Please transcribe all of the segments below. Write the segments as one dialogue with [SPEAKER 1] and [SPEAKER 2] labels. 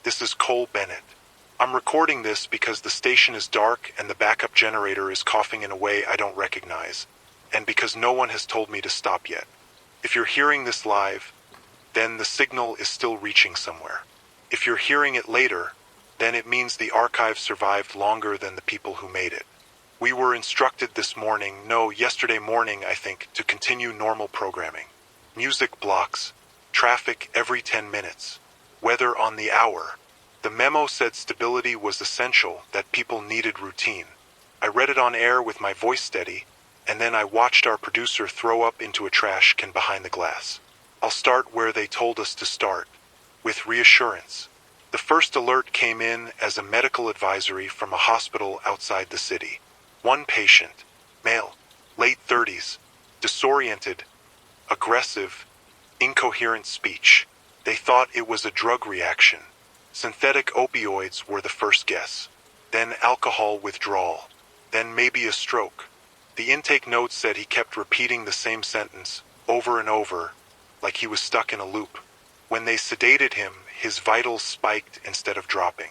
[SPEAKER 1] This is Cole Bennett. I'm recording this because the station is dark and the backup generator is coughing in a way I don't recognize, and because no one has told me to stop yet. If you're hearing this live, then the signal is still reaching somewhere. If you're hearing it later, then it means the archive survived longer than the people who made it. We were instructed yesterday morning, I think, to continue normal programming. Music blocks, traffic every 10 minutes, weather on the hour. The memo said stability was essential, that people needed routine. I read it on air with my voice steady, and then I watched our producer throw up into a trash can behind the glass. I'll start where they told us to start, with reassurance. The first alert came in as a medical advisory from a hospital outside the city. One patient, male, late 30s, disoriented, aggressive, incoherent speech. They thought it was a drug reaction. Synthetic opioids were the first guess. Then alcohol withdrawal. Then maybe a stroke. The intake notes said he kept repeating the same sentence over and over, like he was stuck in a loop. When they sedated him, his vitals spiked instead of dropping.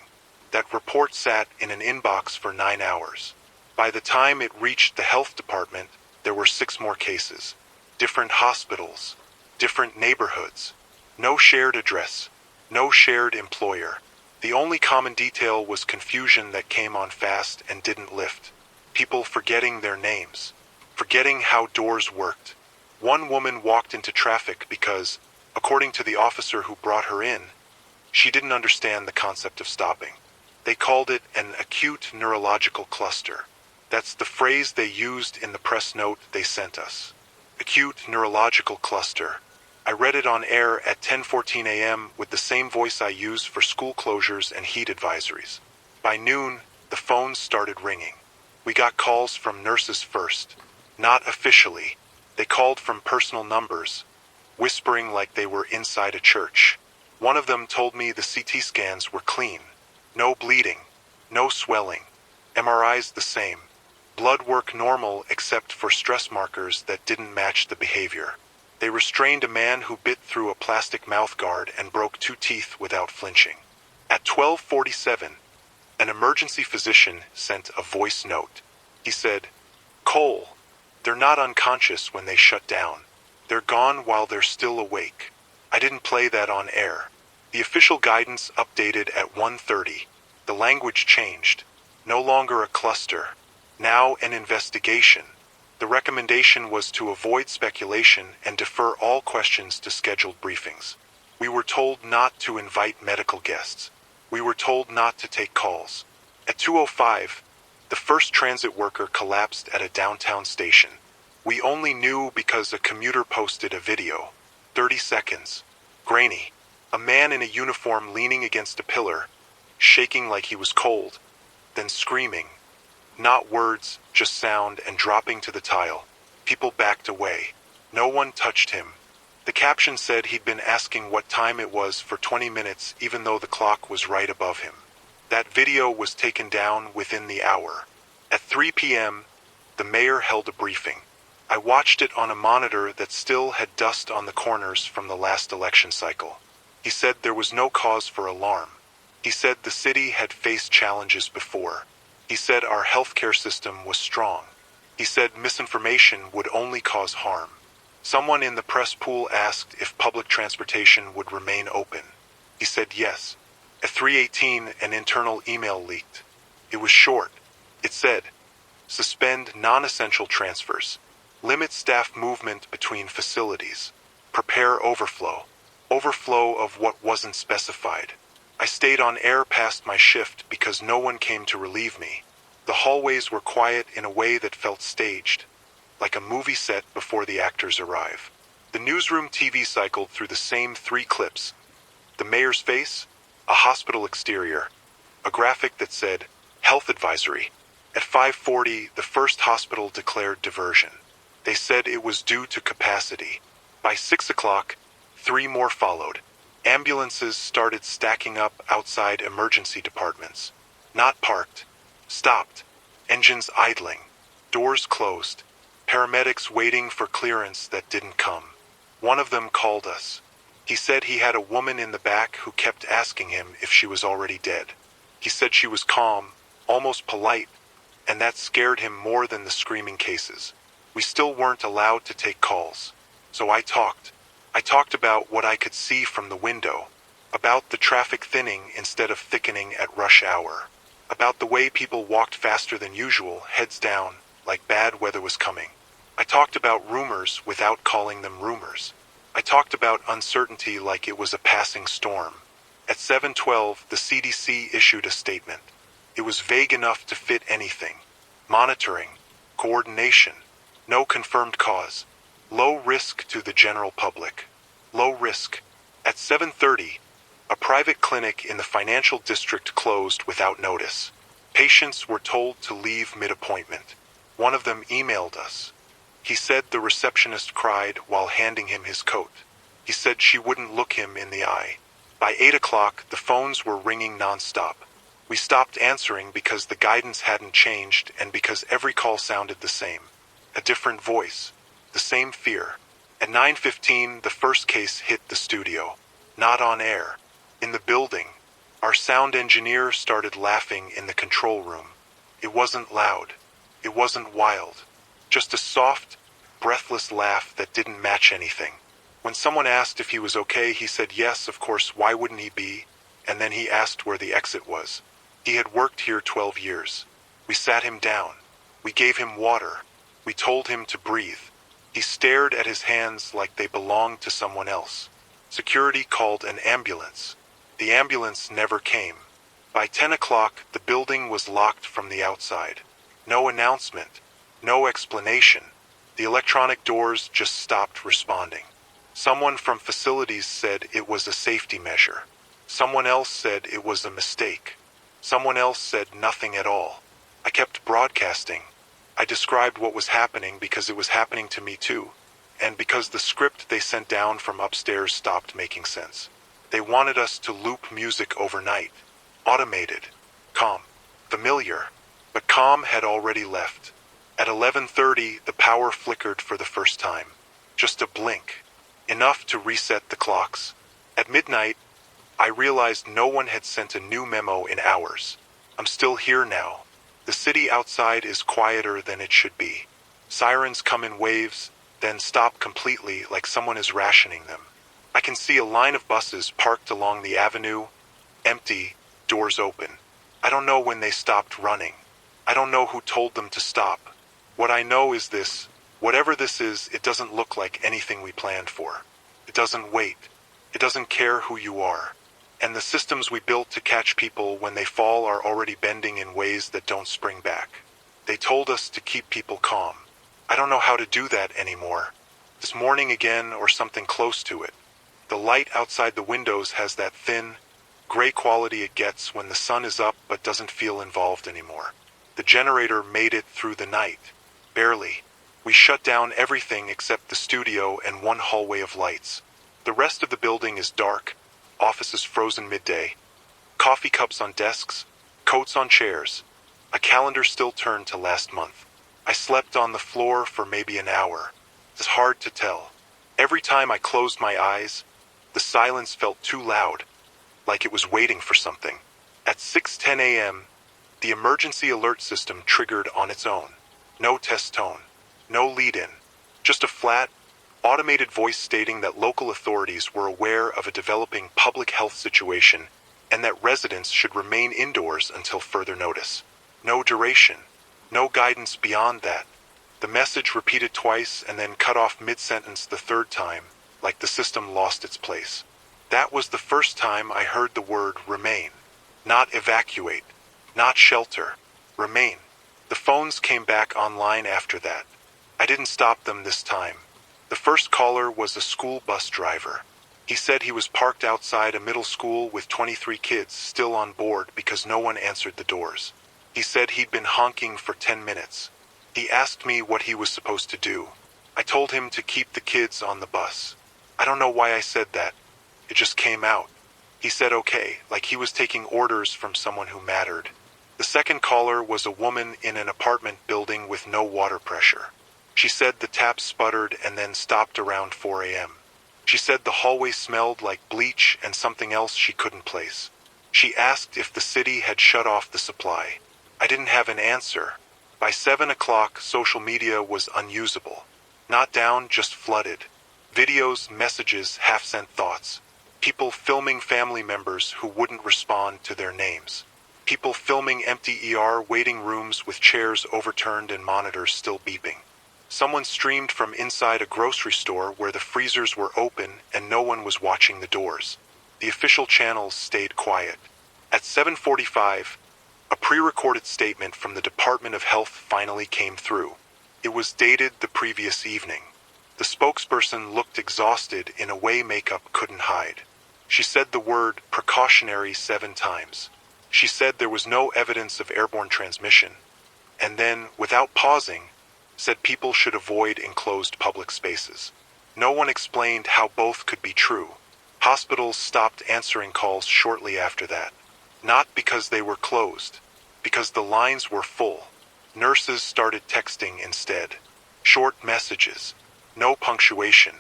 [SPEAKER 1] That report sat in an inbox for 9 hours. By the time it reached the health department, there were 6 more cases. Different hospitals, different neighborhoods. No shared address, no shared employer. The only common detail was confusion that came on fast and didn't lift. People forgetting their names, forgetting how doors worked. One woman walked into traffic because, according to the officer who brought her in, she didn't understand the concept of stopping. They called it an acute neurological cluster. That's the phrase they used in the press note they sent us. Acute neurological cluster. I read it on air at 10:14 a.m. with the same voice I use for school closures and heat advisories. By noon, the phones started ringing. We got calls from nurses first. Not officially. They called from personal numbers, whispering like they were inside a church. One of them told me the CT scans were clean. No bleeding, no swelling. MRIs the same. Blood work normal except for stress markers that didn't match the behavior. They restrained a man who bit through a plastic mouthguard and broke 2 teeth without flinching. At 12:47, an emergency physician sent a voice note. He said, "Cole, they're not unconscious when they shut down. They're gone while they're still awake." I didn't play that on air. The official guidance updated at 1:30. The language changed. No longer a cluster. Now an investigation. The recommendation was to avoid speculation and defer all questions to scheduled briefings. We were told not to invite medical guests. We were told not to take calls. At 2:05, the first transit worker collapsed at a downtown station. We only knew because a commuter posted a video. 30 seconds. Grainy. A man in a uniform leaning against a pillar, shaking like he was cold, then screaming. Not words, just sound, and dropping to the tile. People backed away. No one touched him. The caption said he'd been asking what time it was for 20 minutes even though the clock was right above him. That video was taken down within the hour. At 3 p.m., the mayor held a briefing. I watched it on a monitor that still had dust on the corners from the last election cycle. He said there was no cause for alarm. He said the city had faced challenges before. He said our healthcare system was strong. He said misinformation would only cause harm. Someone in the press pool asked if public transportation would remain open. He said yes. At 3:18, an internal email leaked. It was short. It said, "Suspend non-essential transfers. Limit staff movement between facilities. Prepare overflow." Overflow of what wasn't specified. I stayed on air past my shift because no one came to relieve me. The hallways were quiet in a way that felt staged, like a movie set before the actors arrive. The newsroom TV cycled through the same 3 clips. The mayor's face, a hospital exterior, a graphic that said, "Health Advisory." At 5:40, the first hospital declared diversion. They said it was due to capacity. By 6 o'clock, 3 more followed. Ambulances started stacking up outside emergency departments. Not parked. Stopped. Engines idling. Doors closed. Paramedics waiting for clearance that didn't come. One of them called us. He said he had a woman in the back who kept asking him if she was already dead. He said she was calm, almost polite, and that scared him more than the screaming cases. We still weren't allowed to take calls. So I talked. I talked about what I could see from the window, about the traffic thinning instead of thickening at rush hour, about the way people walked faster than usual, heads down, like bad weather was coming. I talked about rumors without calling them rumors. I talked about uncertainty like it was a passing storm. At 7:12, the CDC issued a statement. It was vague enough to fit anything. Monitoring, coordination, no confirmed cause. Low risk to the general public. Low risk. At 7:30, a private clinic in the financial district closed without notice. Patients were told to leave mid-appointment. One of them emailed us. He said the receptionist cried while handing him his coat. He said she wouldn't look him in the eye. By 8 o'clock, the phones were ringing nonstop. We stopped answering because the guidance hadn't changed and because every call sounded the same. A different voice. The same fear. At 9:15, the first case hit the studio. Not on air. In the building. Our sound engineer started laughing in the control room. It wasn't loud. It wasn't wild. Just a soft, breathless laugh that didn't match anything. When someone asked if he was okay, he said yes, of course, why wouldn't he be? And then he asked where the exit was. He had worked here 12 years. We sat him down. We gave him water. We told him to breathe. He stared at his hands like they belonged to someone else. Security called an ambulance. The ambulance never came. By 10 o'clock, the building was locked from the outside. No announcement. No explanation. The electronic doors just stopped responding. Someone from facilities said it was a safety measure. Someone else said it was a mistake. Someone else said nothing at all. I kept broadcasting. I described what was happening because it was happening to me too, and because the script they sent down from upstairs stopped making sense. They wanted us to loop music overnight. Automated. Calm. Familiar. But calm had already left. At 11:30, the power flickered for the first time. Just a blink. Enough to reset the clocks. At midnight, I realized no one had sent a new memo in hours. I'm still here now. The city outside is quieter than it should be. Sirens come in waves, then stop completely like someone is rationing them. I can see a line of buses parked along the avenue, empty, doors open. I don't know when they stopped running. I don't know who told them to stop. What I know is this: whatever this is, it doesn't look like anything we planned for. It doesn't wait. It doesn't care who you are. And the systems we built to catch people when they fall are already bending in ways that don't spring back. They told us to keep people calm. I don't know how to do that anymore. This morning again, or something close to it. The light outside the windows has that thin, gray quality it gets when the sun is up but doesn't feel involved anymore. The generator made it through the night. Barely. We shut down everything except the studio and one hallway of lights. The rest of the building is dark. Offices frozen midday. Coffee cups on desks. Coats on chairs. A calendar still turned to last month. I slept on the floor for maybe an hour. It's hard to tell. Every time I closed my eyes, the silence felt too loud, like it was waiting for something. At 6:10 a.m., the emergency alert system triggered on its own. No test tone. No lead-in. Just a flat, automated voice stating that local authorities were aware of a developing public health situation and that residents should remain indoors until further notice. No duration. No guidance beyond that. The message repeated twice and then cut off mid-sentence the third time, like the system lost its place. That was the first time I heard the word remain. Not evacuate. Not shelter. Remain. The phones came back online after that. I didn't stop them this time. The first caller was a school bus driver. He said he was parked outside a middle school with 23 kids still on board because no one answered the doors. He said he'd been honking for 10 minutes. He asked me what he was supposed to do. I told him to keep the kids on the bus. I don't know why I said that. It just came out. He said okay, like he was taking orders from someone who mattered. The second caller was a woman in an apartment building with no water pressure. She said the tap sputtered and then stopped around 4 a.m. She said the hallway smelled like bleach and something else she couldn't place. She asked if the city had shut off the supply. I didn't have an answer. By 7 o'clock, social media was unusable. Not down, just flooded. Videos, messages, half-sent thoughts. People filming family members who wouldn't respond to their names. People filming empty ER waiting rooms with chairs overturned and monitors still beeping. Someone streamed from inside a grocery store where the freezers were open and no one was watching the doors. The official channels stayed quiet. At 7:45, a pre-recorded statement from the Department of Health finally came through. It was dated the previous evening. The spokesperson looked exhausted in a way makeup couldn't hide. She said the word precautionary 7 times. She said there was no evidence of airborne transmission, and then, without pausing, said people should avoid enclosed public spaces. No one explained how both could be true. Hospitals stopped answering calls shortly after that. Not because they were closed, because the lines were full. Nurses started texting instead. Short messages. No punctuation.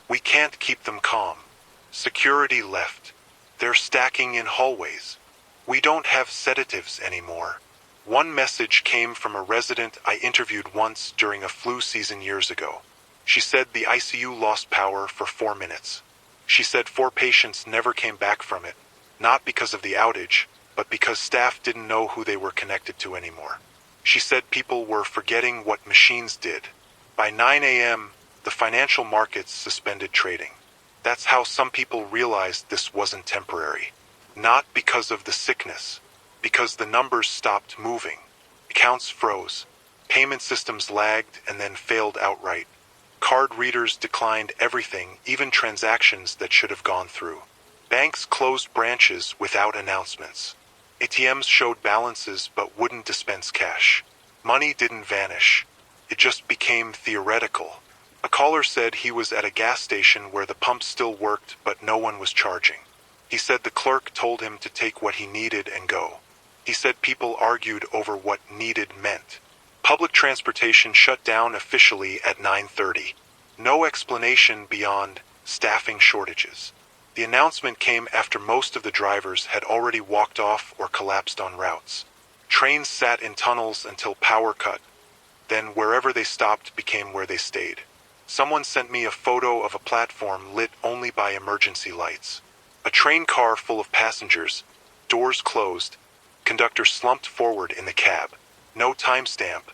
[SPEAKER 1] We can't keep them calm. Security left. They're stacking in hallways. We don't have sedatives anymore. One message came from a resident I interviewed once during a flu season years ago. She said the ICU lost power for 4 minutes. She said 4 patients never came back from it, not because of the outage, but because staff didn't know who they were connected to anymore. She said people were forgetting what machines did. By 9 a.m., the financial markets suspended trading. That's how some people realized this wasn't temporary. Not because of the sickness, because the numbers stopped moving. Accounts froze. Payment systems lagged and then failed outright. Card readers declined everything, even transactions that should have gone through. Banks closed branches without announcements. ATMs showed balances but wouldn't dispense cash. Money didn't vanish. It just became theoretical. A caller said he was at a gas station where the pump still worked but no one was charging. He said the clerk told him to take what he needed and go. He said people argued over what needed meant. Public transportation shut down officially at 9:30. No explanation beyond staffing shortages. The announcement came after most of the drivers had already walked off or collapsed on routes. Trains sat in tunnels until power cut. Then wherever they stopped became where they stayed. Someone sent me a photo of a platform lit only by emergency lights. A train car full of passengers, doors closed, conductor slumped forward in the cab. No timestamp,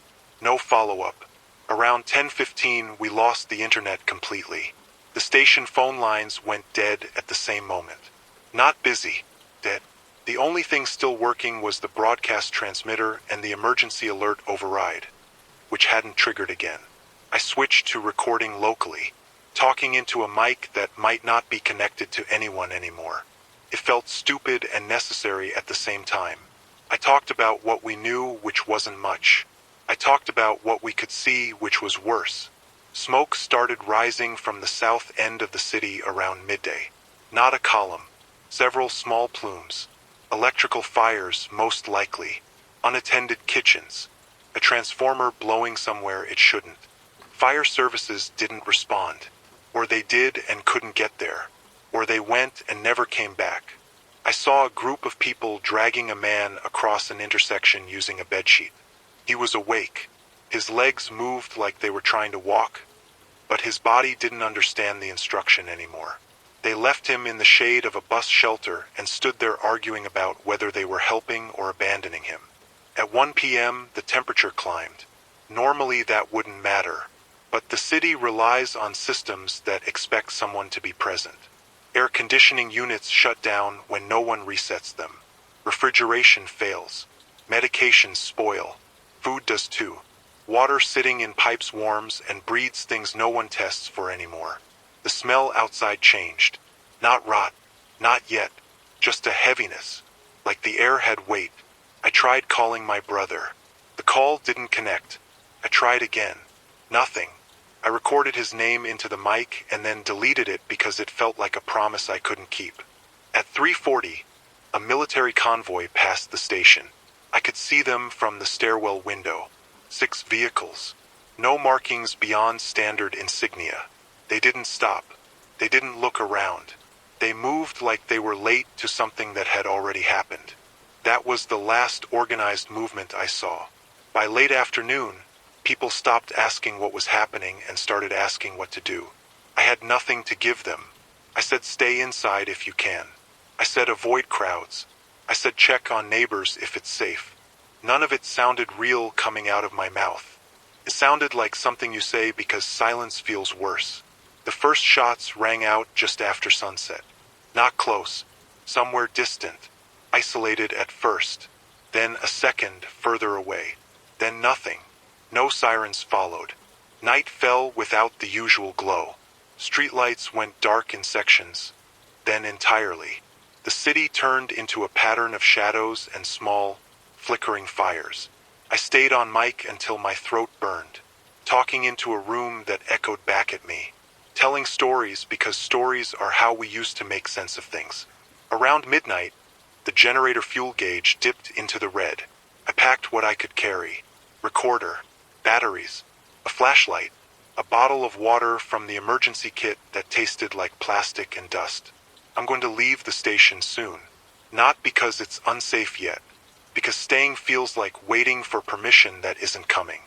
[SPEAKER 1] no follow-up. Around 10:15 we lost the internet completely. The station phone lines went dead at the same moment. Not busy, dead. The only thing still working was the broadcast transmitter and the emergency alert override, which hadn't triggered again. I switched to recording locally, talking into a mic that might not be connected to anyone anymore. It felt stupid and necessary at the same time. I talked about what we knew, which wasn't much. I talked about what we could see, which was worse. Smoke started rising from the south end of the city around midday. Not a column. Several small plumes. Electrical fires, most likely. Unattended kitchens. A transformer blowing somewhere it shouldn't. Fire services didn't respond. Or they did and couldn't get there. Or they went and never came back. I saw a group of people dragging a man across an intersection using a bedsheet. He was awake. His legs moved like they were trying to walk, but his body didn't understand the instruction anymore. They left him in the shade of a bus shelter and stood there arguing about whether they were helping or abandoning him. At 1 p.m., the temperature climbed. Normally that wouldn't matter, but the city relies on systems that expect someone to be present. Air conditioning units shut down when no one resets them. Refrigeration fails. Medications spoil. Food does too. Water sitting in pipes warms and breeds things no one tests for anymore. The smell outside changed. Not rot. Not yet. Just a heaviness. Like the air had weight. I tried calling my brother. The call didn't connect. I tried again. Nothing. I recorded his name into the mic and then deleted it because it felt like a promise I couldn't keep. At 3:40, a military convoy passed the station. I could see them from the stairwell window. 6 vehicles. No markings beyond standard insignia. They didn't stop. They didn't look around. They moved like they were late to something that had already happened. That was the last organized movement I saw. By late afternoon, people stopped asking what was happening and started asking what to do. I had nothing to give them. I said stay inside if you can. I said avoid crowds. I said check on neighbors if it's safe. None of it sounded real coming out of my mouth. It sounded like something you say because silence feels worse. The first shots rang out just after sunset. Not close, somewhere distant, isolated at first, then a second further away, then nothing. No sirens followed. Night fell without the usual glow. Streetlights went dark in sections, then entirely. The city turned into a pattern of shadows and small, flickering fires. I stayed on mic until my throat burned, talking into a room that echoed back at me, telling stories because stories are how we used to make sense of things. Around midnight, the generator fuel gauge dipped into the red. I packed what I could carry: recorder, batteries, a flashlight, a bottle of water from the emergency kit that tasted like plastic and dust. I'm going to leave the station soon. Not because it's unsafe yet, because staying feels like waiting for permission that isn't coming.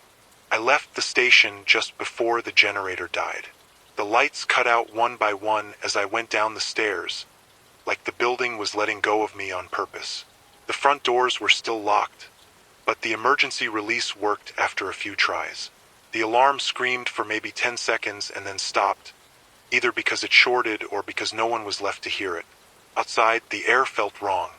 [SPEAKER 1] I left the station just before the generator died. The lights cut out one by one as I went down the stairs, like the building was letting go of me on purpose. The front doors were still locked, but the emergency release worked after a few tries. The alarm screamed for maybe 10 seconds and then stopped, either because it shorted or because no one was left to hear it. Outside, the air felt wrong.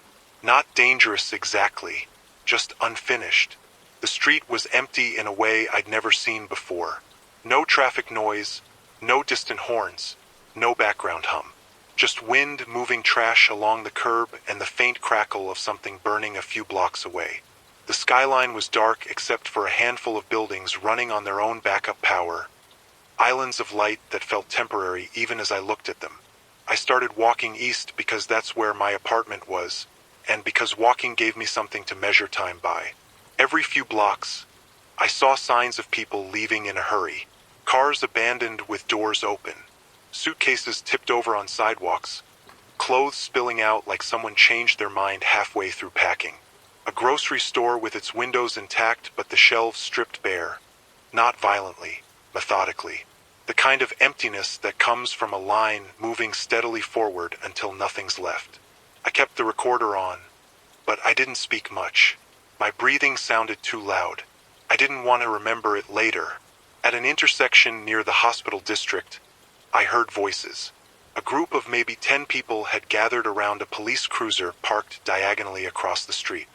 [SPEAKER 1] Not dangerous exactly, just unfinished. The street was empty in a way I'd never seen before. No traffic noise, no distant horns, no background hum. Just wind moving trash along the curb and the faint crackle of something burning a few blocks away. The skyline was dark except for a handful of buildings running on their own backup power, islands of light that felt temporary even as I looked at them. I started walking east because that's where my apartment was, and because walking gave me something to measure time by. Every few blocks, I saw signs of people leaving in a hurry. Cars abandoned with doors open. Suitcases tipped over on sidewalks. Clothes spilling out like someone changed their mind halfway through packing. A grocery store with its windows intact but the shelves stripped bare. Not violently, methodically. The kind of emptiness that comes from a line moving steadily forward until nothing's left. I kept the recorder on, but I didn't speak much. My breathing sounded too loud. I didn't want to remember it later. At an intersection near the hospital district, I heard voices. A group of maybe 10 people had gathered around a police cruiser parked diagonally across the street.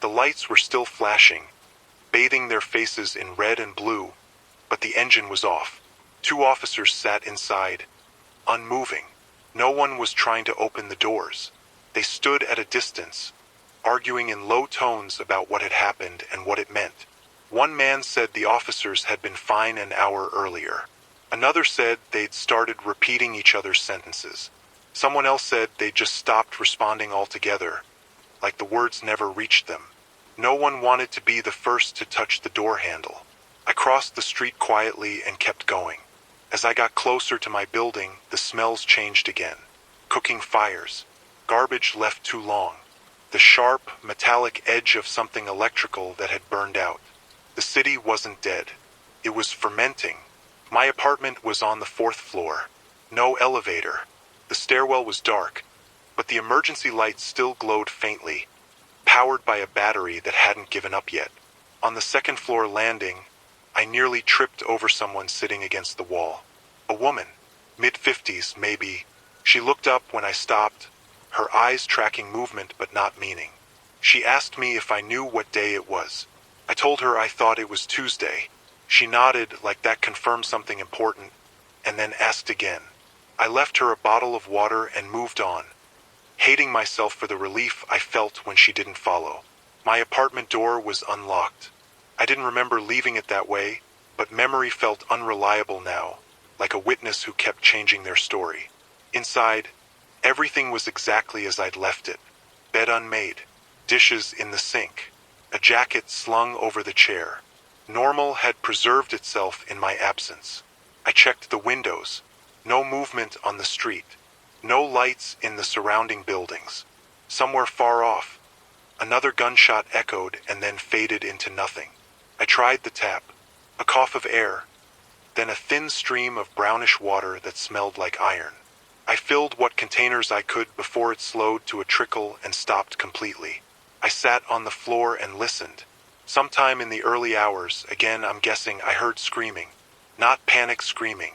[SPEAKER 1] The lights were still flashing, bathing their faces in red and blue, but the engine was off. 2 officers sat inside, unmoving. No one was trying to open the doors. They stood at a distance, arguing in low tones about what had happened and what it meant. One man said the officers had been fine an hour earlier. Another said they'd started repeating each other's sentences. Someone else said they'd just stopped responding altogether, like the words never reached them. No one wanted to be the first to touch the door handle. I crossed the street quietly and kept going. As I got closer to my building, the smells changed again. Cooking fires. Garbage left too long. The sharp, metallic edge of something electrical that had burned out. The city wasn't dead. It was fermenting. My apartment was on the 4th floor. No elevator. The stairwell was dark, but the emergency lights still glowed faintly, powered by a battery that hadn't given up yet. On the 2nd floor landing, I nearly tripped over someone sitting against the wall. A woman, mid-50s maybe. She looked up when I stopped, her eyes tracking movement but not meaning. She asked me if I knew what day it was. I told her I thought it was Tuesday. She nodded like that confirmed something important, and then asked again. I left her a bottle of water and moved on, hating myself for the relief I felt when she didn't follow. My apartment door was unlocked. I didn't remember leaving it that way, but memory felt unreliable now, like a witness who kept changing their story. Inside, everything was exactly as I'd left it. Bed unmade, dishes in the sink, a jacket slung over the chair. Normal had preserved itself in my absence. I checked the windows. No movement on the street. No lights in the surrounding buildings. Somewhere far off, another gunshot echoed and then faded into nothing. I tried the tap. A cough of air, then a thin stream of brownish water that smelled like iron. I filled what containers I could before it slowed to a trickle and stopped completely. I sat on the floor and listened. Sometime in the early hours, again I'm guessing, I heard screaming. Not panic screaming.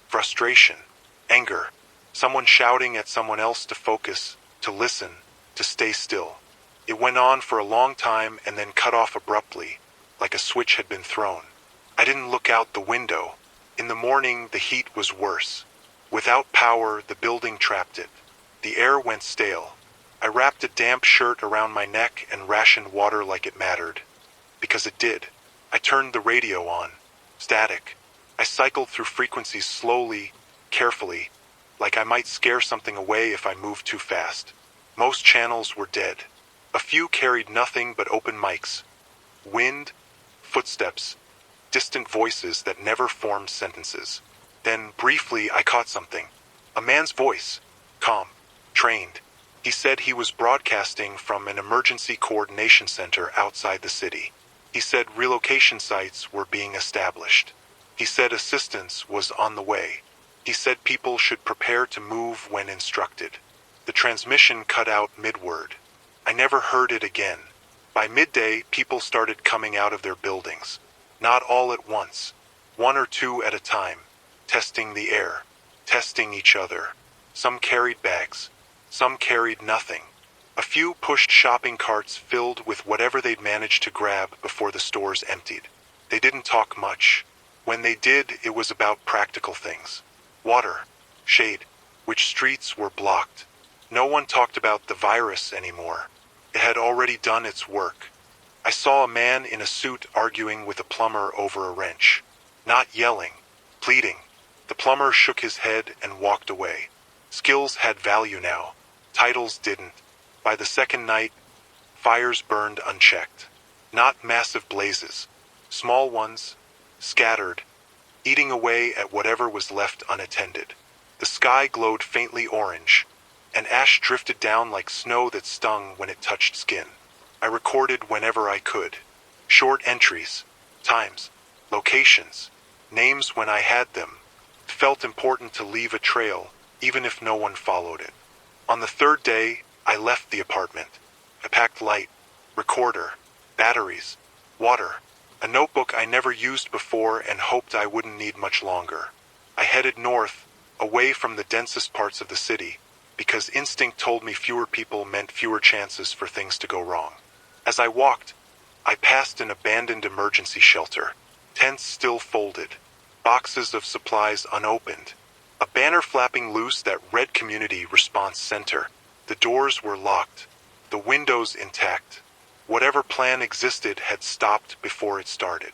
[SPEAKER 1] Frustration. Anger. Someone shouting at someone else to focus, to listen, to stay still. It went on for a long time and then cut off abruptly, like a switch had been thrown. I didn't look out the window. In the morning, the heat was worse. Without power, the building trapped it. The air went stale. I wrapped a damp shirt around my neck and rationed water like it mattered. Because it did. I turned the radio on. Static. I cycled through frequencies slowly, carefully, like I might scare something away if I moved too fast. Most channels were dead. A few carried nothing but open mics. Wind, footsteps, distant voices that never formed sentences. Then, briefly, I caught something. A man's voice. Calm. Trained. He said he was broadcasting from an emergency coordination center outside the city. He said relocation sites were being established. He said assistance was on the way. He said people should prepare to move when instructed. The transmission cut out mid-word. I never heard it again. By midday, people started coming out of their buildings. Not all at once. One or two at a time. Testing the air. Testing each other. Some carried bags. Some carried nothing. A few pushed shopping carts filled with whatever they'd managed to grab before the stores emptied. They didn't talk much. When they did, it was about practical things. Water. Shade. Which streets were blocked. No one talked about the virus anymore. It had already done its work. I saw a man in a suit arguing with a plumber over a wrench. Not yelling. Pleading. The plumber shook his head and walked away. Skills had value now. Titles didn't. By the second night, fires burned unchecked. Not massive blazes. Small ones, scattered, eating away at whatever was left unattended. The sky glowed faintly orange, and ash drifted down like snow that stung when it touched skin. I recorded whenever I could. Short entries, times, locations, names when I had them. It felt important to leave a trail, even if no one followed it. On the third day, I left the apartment. I packed light, recorder, batteries, water, a notebook I never used before and hoped I wouldn't need much longer. I headed north, away from the densest parts of the city, because instinct told me fewer people meant fewer chances for things to go wrong. As I walked, I passed an abandoned emergency shelter, tents still folded, boxes of supplies unopened, a banner flapping loose that read Community Response Center. The doors were locked, the windows intact. Whatever plan existed had stopped before it started.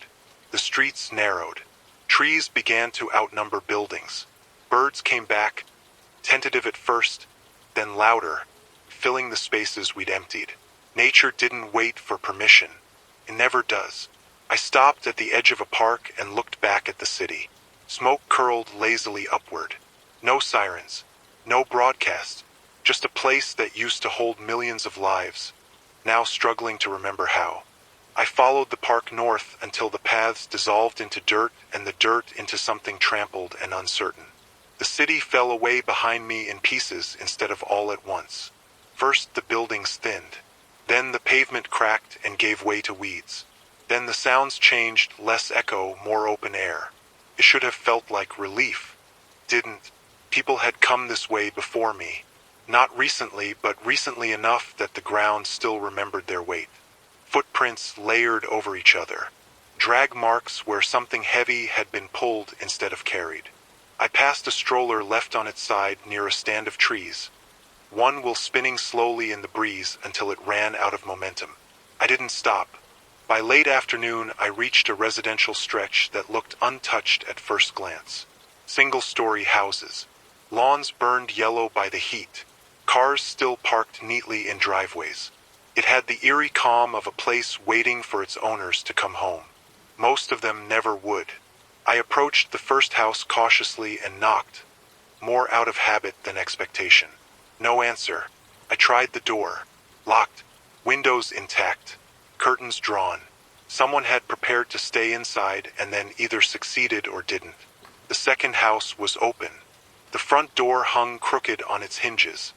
[SPEAKER 1] The streets narrowed. Trees began to outnumber buildings. Birds came back, tentative at first, then louder, filling the spaces we'd emptied. Nature didn't wait for permission. It never does. I stopped at the edge of a park and looked back at the city. Smoke curled lazily upward. No sirens. No broadcast. Just a place that used to hold millions of lives, now struggling to remember how. I followed the park north until the paths dissolved into dirt and the dirt into something trampled and uncertain. The city fell away behind me in pieces instead of all at once. First the buildings thinned. Then the pavement cracked and gave way to weeds. Then the sounds changed, less echo, more open air. It should have felt like relief. Didn't. People had come this way before me. Not recently, but recently enough that the ground still remembered their weight. Footprints layered over each other. Drag marks where something heavy had been pulled instead of carried. I passed a stroller left on its side near a stand of trees. One wheel spinning slowly in the breeze until it ran out of momentum. I didn't stop. By late afternoon, I reached a residential stretch that looked untouched at first glance. Single-story houses. Lawns burned yellow by the heat. Cars still parked neatly in driveways. It had the eerie calm of a place waiting for its owners to come home. Most of them never would. I approached the first house cautiously and knocked. more out of habit than expectation. No answer. I tried the door. Locked. Windows intact. Curtains drawn. Someone had prepared to stay inside and then either succeeded or didn't. The second house was open. The front door hung crooked on its hinges,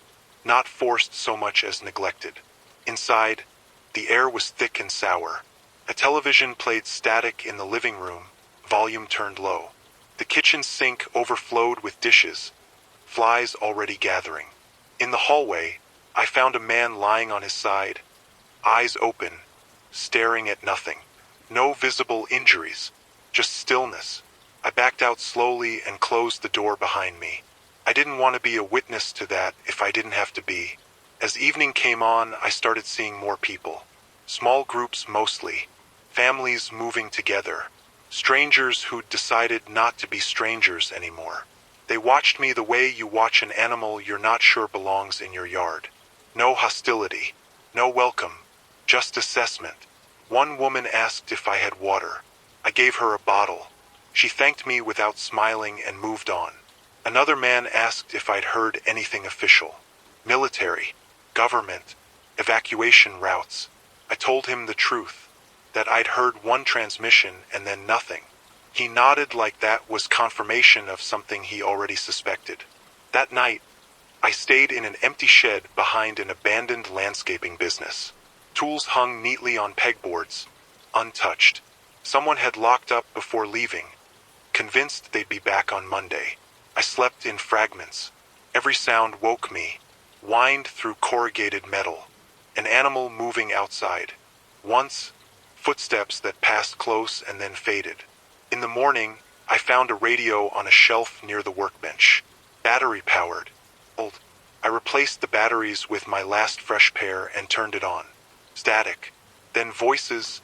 [SPEAKER 1] not forced so much as neglected. Inside, the air was thick and sour. A television played static in the living room, volume turned low. The kitchen sink overflowed with dishes, flies already gathering. In the hallway, I found a man lying on his side, eyes open, staring at nothing. No visible injuries, just stillness. I backed out slowly and closed the door behind me. I didn't want to be a witness to that if I didn't have to be. As evening came on, I started seeing more people. Small groups mostly. Families moving together. Strangers who'd decided not to be strangers anymore. They watched me the way you watch an animal you're not sure belongs in your yard. No hostility. No welcome. Just assessment. One woman asked if I had water. I gave her a bottle. She thanked me without smiling and moved on. Another man asked if I'd heard anything official. Military. Government. Evacuation routes. I told him the truth. That I'd heard one transmission and then nothing. He nodded like that was confirmation of something he already suspected. That night, I stayed in an empty shed behind an abandoned landscaping business. Tools hung neatly on pegboards, untouched. Someone had locked up before leaving, convinced they'd be back on Monday. I slept in fragments. Every sound woke me, whined through corrugated metal. An animal moving outside. Once, footsteps that passed close and then faded. In the morning, I found a radio on a shelf near the workbench. Battery-powered. Old. I replaced the batteries with my last fresh pair and turned it on. Static. Then voices,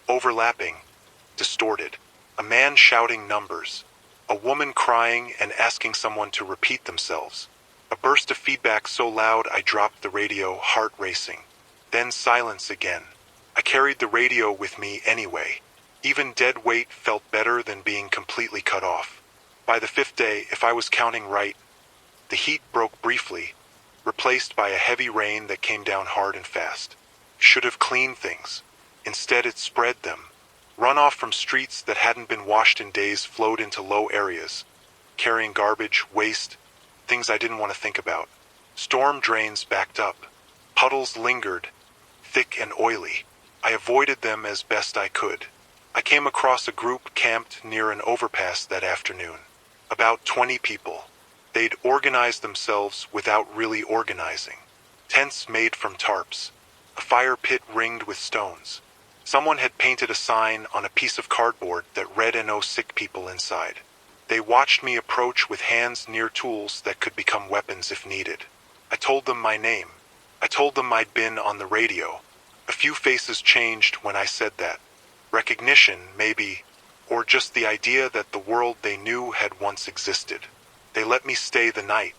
[SPEAKER 1] overlapping, distorted. A man shouting numbers. A woman crying and asking someone to repeat themselves. A burst of feedback so loud I dropped the radio, heart racing. Then silence again. I carried the radio with me anyway. Even dead weight felt better than being completely cut off. By the fifth day, if I was counting right, the heat broke briefly, replaced by a heavy rain that came down hard and fast. Should have cleaned things. Instead it spread them. Runoff from streets that hadn't been washed in days flowed into low areas, carrying garbage, waste, things I didn't want to think about. Storm drains backed up. Puddles lingered, thick and oily. I avoided them as best I could. I came across a group camped near an overpass that afternoon. About 20 people. They'd organized themselves without really organizing. Tents made from tarps. A fire pit ringed with stones. Someone had painted a sign on a piece of cardboard that read "No sick people inside." They watched me approach with hands near tools that could become weapons if needed. I told them my name. I told them I'd been on the radio. A few faces changed when I said that. Recognition, maybe, or just the idea that the world they knew had once existed. They let me stay the night.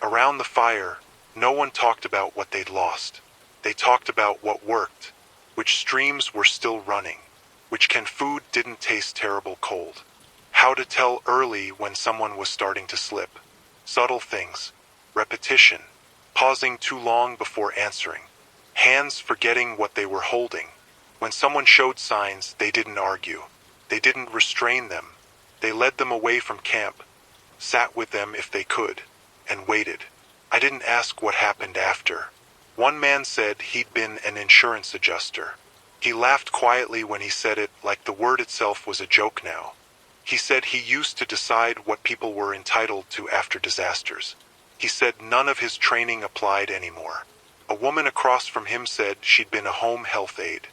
[SPEAKER 1] Around the fire, no one talked about what they'd lost. They talked about what worked, which streams were still running, which canned food didn't taste terrible cold. How to tell early when someone was starting to slip. Subtle things. Repetition. Pausing too long before answering. Hands forgetting what they were holding. When someone showed signs, they didn't argue. They didn't restrain them. They led them away from camp, sat with them if they could, and waited. I didn't ask what happened after. One man said he'd been an insurance adjuster. He laughed quietly when he said it, like the word itself was a joke now. He said he used to decide what people were entitled to after disasters. He said none of his training applied anymore. A woman across from him said she'd been a home health aide.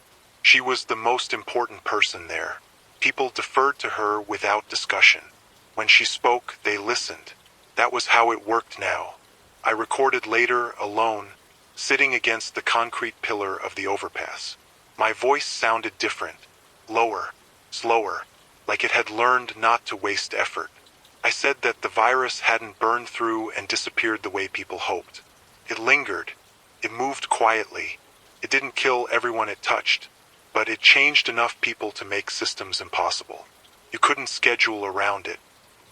[SPEAKER 1] She was the most important person there. People deferred to her without discussion. When she spoke, they listened. That was how it worked now. I recorded later, alone, sitting against the concrete pillar of the overpass. My voice sounded different, lower, slower, like it had learned not to waste effort. I said that the virus hadn't burned through and disappeared the way people hoped. It lingered. It moved quietly. It didn't kill everyone it touched, but it changed enough people to make systems impossible. You couldn't schedule around it.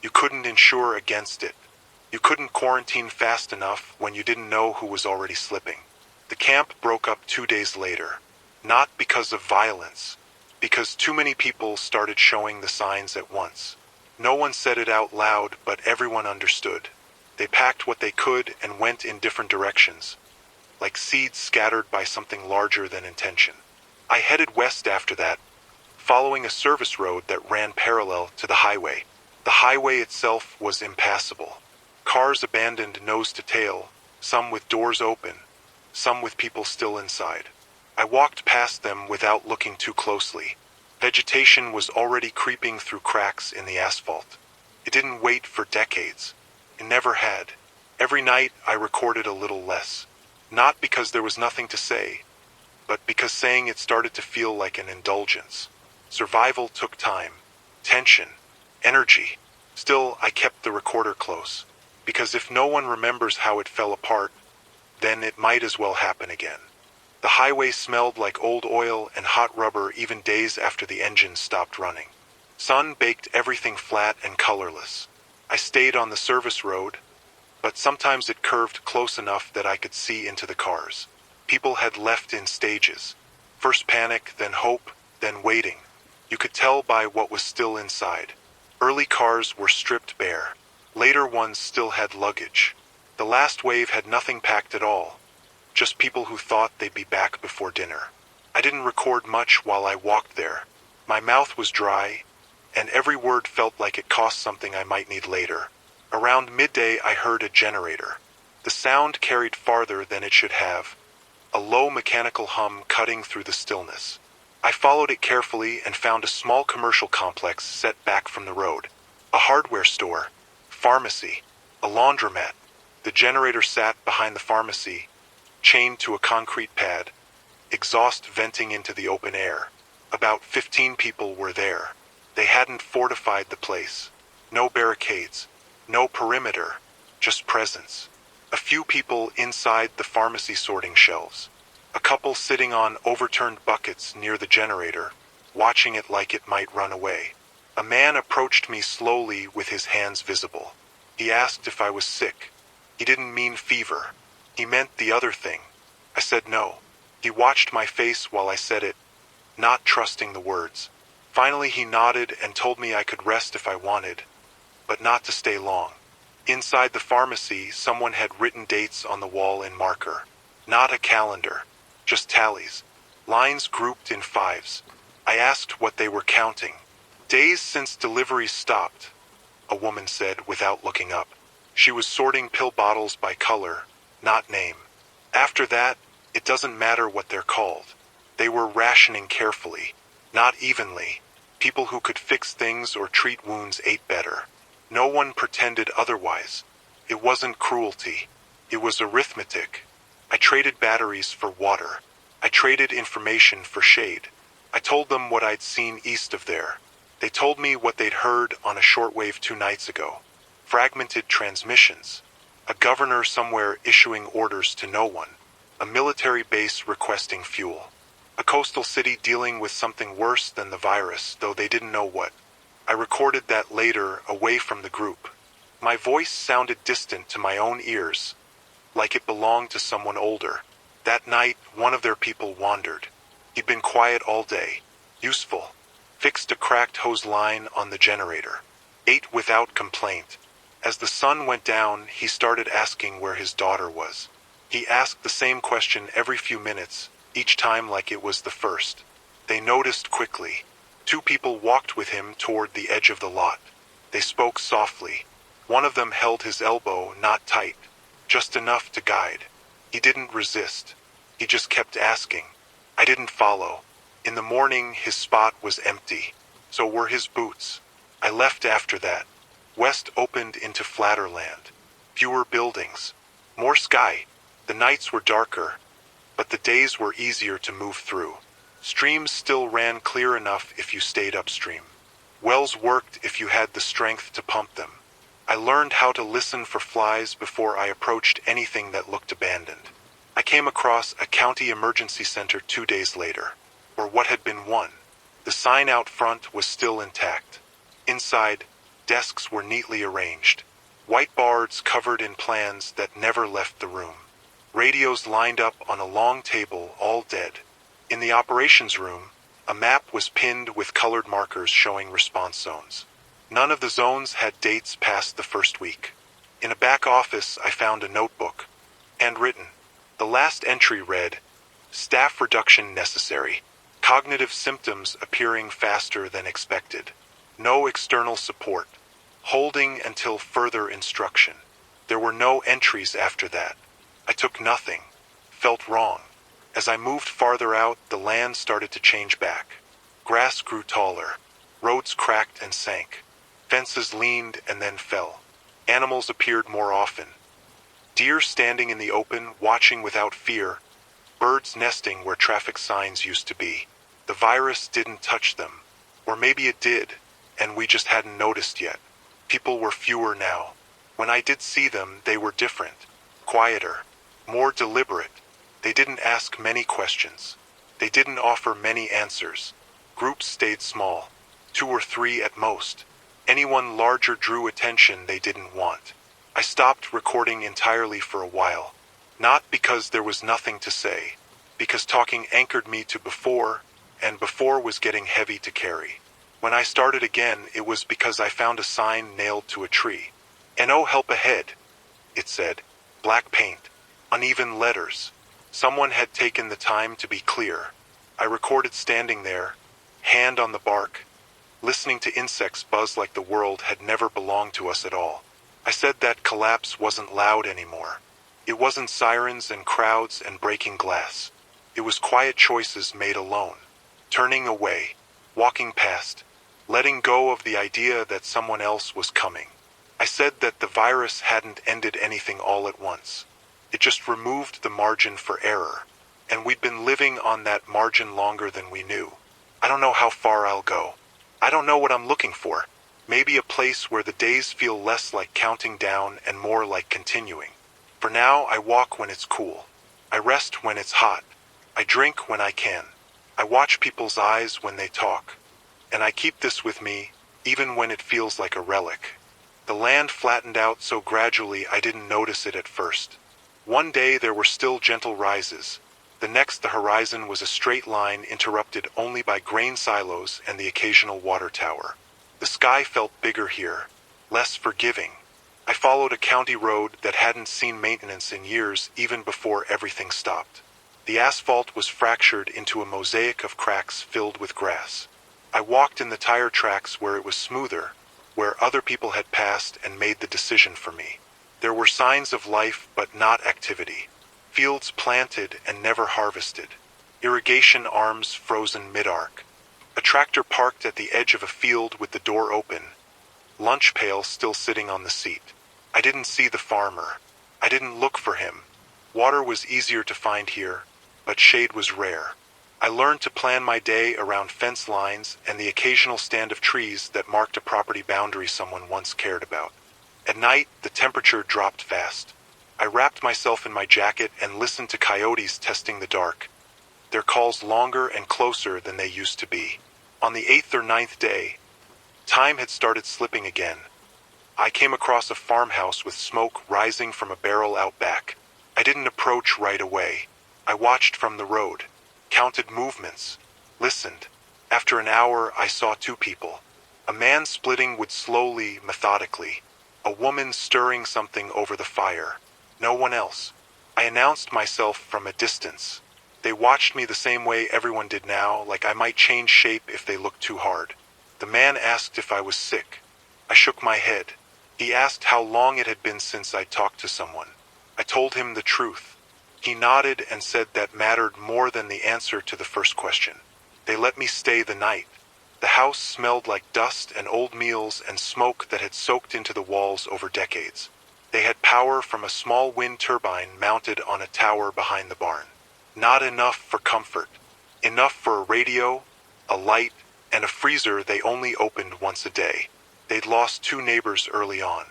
[SPEAKER 1] You couldn't insure against it. You couldn't quarantine fast enough when you didn't know who was already slipping. The camp broke up 2 days later. Not because of violence, because too many people started showing the signs at once. No one said it out loud, but everyone understood. They packed what they could and went in different directions, like seeds scattered by something larger than intention. I headed west after that, following a service road that ran parallel to the highway. The highway itself was impassable. Cars abandoned nose to tail, some with doors open, some with people still inside. I walked past them without looking too closely. Vegetation was already creeping through cracks in the asphalt. It didn't wait for decades. It never had. Every night I recorded a little less. Not because there was nothing to say, but because saying it started to feel like an indulgence. Survival took time, tension, energy. Still, I kept the recorder close, because if no one remembers how it fell apart, then it might as well happen again. The highway smelled like old oil and hot rubber even days after the engine stopped running. Sun baked everything flat and colorless. I stayed on the service road, but sometimes it curved close enough that I could see into the cars. People had left in stages. First panic, then hope, then waiting. You could tell by what was still inside. Early cars were stripped bare. Later ones still had luggage. The last wave had nothing packed at all. Just people who thought they'd be back before dinner. I didn't record much while I walked there. My mouth was dry, and every word felt like it cost something I might need later. Around midday I heard a generator. The sound carried farther than it should have, a low mechanical hum cutting through the stillness. I followed it carefully and found a small commercial complex set back from the road. A hardware store, pharmacy, a laundromat. The generator sat behind the pharmacy, chained to a concrete pad, exhaust venting into the open air. About 15 people were there. They hadn't fortified the place. No barricades, no perimeter, just presence. A few people inside the pharmacy sorting shelves. A couple sitting on overturned buckets near the generator, watching it like it might run away. A man approached me slowly with his hands visible. He asked if I was sick. He didn't mean fever. He meant the other thing. I said no. He watched my face while I said it, not trusting the words. Finally he nodded and told me I could rest if I wanted, but not to stay long. Inside the pharmacy, someone had written dates on the wall in marker. Not a calendar, just tallies. Lines grouped in fives. I asked what they were counting. Days since deliveries stopped, a woman said without looking up. She was sorting pill bottles by color, not name. After that, it doesn't matter what they're called. They were rationing carefully, not evenly. People who could fix things or treat wounds ate better. No one pretended otherwise. It wasn't cruelty. It was arithmetic. I traded batteries for water. I traded information for shade. I told them what I'd seen east of there. They told me what they'd heard on a shortwave 2 nights ago. Fragmented transmissions. A governor somewhere issuing orders to no one. A military base requesting fuel. A coastal city dealing with something worse than the virus, though they didn't know what. I recorded that later, away from the group. My voice sounded distant to my own ears, like it belonged to someone older. That night, one of their people wandered. He'd been quiet all day. Useful. Fixed a cracked hose line on the generator. Ate without complaint. As the sun went down, he started asking where his daughter was. He asked the same question every few minutes, each time like it was the first. They noticed quickly. 2 people walked with him toward the edge of the lot. They spoke softly. One of them held his elbow, not tight, just enough to guide. He didn't resist. He just kept asking. I didn't follow. In the morning, his spot was empty. So were his boots. I left after that. West opened into flatter land. Fewer buildings. More sky. The nights were darker, but the days were easier to move through. Streams still ran clear enough if you stayed upstream. Wells worked if you had the strength to pump them. I learned how to listen for flies before I approached anything that looked abandoned. I came across a county emergency center 2 days later, or what had been one. The sign out front was still intact. Inside, desks were neatly arranged. Whiteboards covered in plans that never left the room. Radios lined up on a long table, all dead. In the operations room, a map was pinned with colored markers showing response zones. None of the zones had dates past the first week. In a back office, I found a notebook. Handwritten. The last entry read, "Staff reduction necessary. Cognitive symptoms appearing faster than expected. No external support. Holding until further instruction." There were no entries after that. I took nothing. Felt wrong. As I moved farther out, the land started to change back. Grass grew taller. Roads cracked and sank. Fences leaned and then fell. Animals appeared more often. Deer standing in the open, watching without fear. Birds nesting where traffic signs used to be. The virus didn't touch them. Or maybe it did, and we just hadn't noticed yet. People were fewer now. When I did see them, they were different. Quieter. More deliberate. They didn't ask many questions. They didn't offer many answers. Groups stayed small. 2 or 3 at most. Anyone larger drew attention they didn't want. I stopped recording entirely for a while. Not because there was nothing to say. Because talking anchored me to before, and before was getting heavy to carry. When I started again, it was because I found a sign nailed to a tree. "No help ahead," it said. Black paint. Uneven letters. Someone had taken the time to be clear. I recorded standing there, hand on the bark, listening to insects buzz like the world had never belonged to us at all. I said that collapse wasn't loud anymore. It wasn't sirens and crowds and breaking glass. It was quiet choices made alone. Turning away, walking past, letting go of the idea that someone else was coming. I said that the virus hadn't ended anything all at once. It just removed the margin for error, and we'd been living on that margin longer than we knew. I don't know how far I'll go. I don't know what I'm looking for. Maybe a place where the days feel less like counting down and more like continuing. For now, I walk when it's cool. I rest when it's hot. I drink when I can. I watch people's eyes when they talk. And I keep this with me, even when it feels like a relic. The land flattened out so gradually I didn't notice it at first. One day there were still gentle rises. The next, the horizon was a straight line interrupted only by grain silos and the occasional water tower. The sky felt bigger here, less forgiving. I followed a county road that hadn't seen maintenance in years, even before everything stopped. The asphalt was fractured into a mosaic of cracks filled with grass. I walked in the tire tracks where it was smoother, where other people had passed and made the decision for me. There were signs of life, but not activity. Fields planted and never harvested. Irrigation arms frozen mid-arc. A tractor parked at the edge of a field with the door open. Lunch pail still sitting on the seat. I didn't see the farmer. I didn't look for him. Water was easier to find here, but shade was rare. I learned to plan my day around fence lines and the occasional stand of trees that marked a property boundary someone once cared about. At night, the temperature dropped fast. I wrapped myself in my jacket and listened to coyotes testing the dark. Their calls longer and closer than they used to be. On the 8th or 9th day, time had started slipping again. I came across a farmhouse with smoke rising from a barrel out back. I didn't approach right away. I watched from the road, counted movements, listened. After an hour, I saw 2 people. A man splitting wood slowly, methodically. A woman stirring something over the fire. No one else. I announced myself from a distance. They watched me the same way everyone did now, like I might change shape if they looked too hard. The man asked if I was sick. I shook my head. He asked how long it had been since I talked to someone. I told him the truth. He nodded and said that mattered more than the answer to the first question. They let me stay the night. The house smelled like dust and old meals and smoke that had soaked into the walls over decades. They had power from a small wind turbine mounted on a tower behind the barn. Not enough for comfort. Enough for a radio, a light, and a freezer they only opened once a day. They'd lost 2 neighbors early on.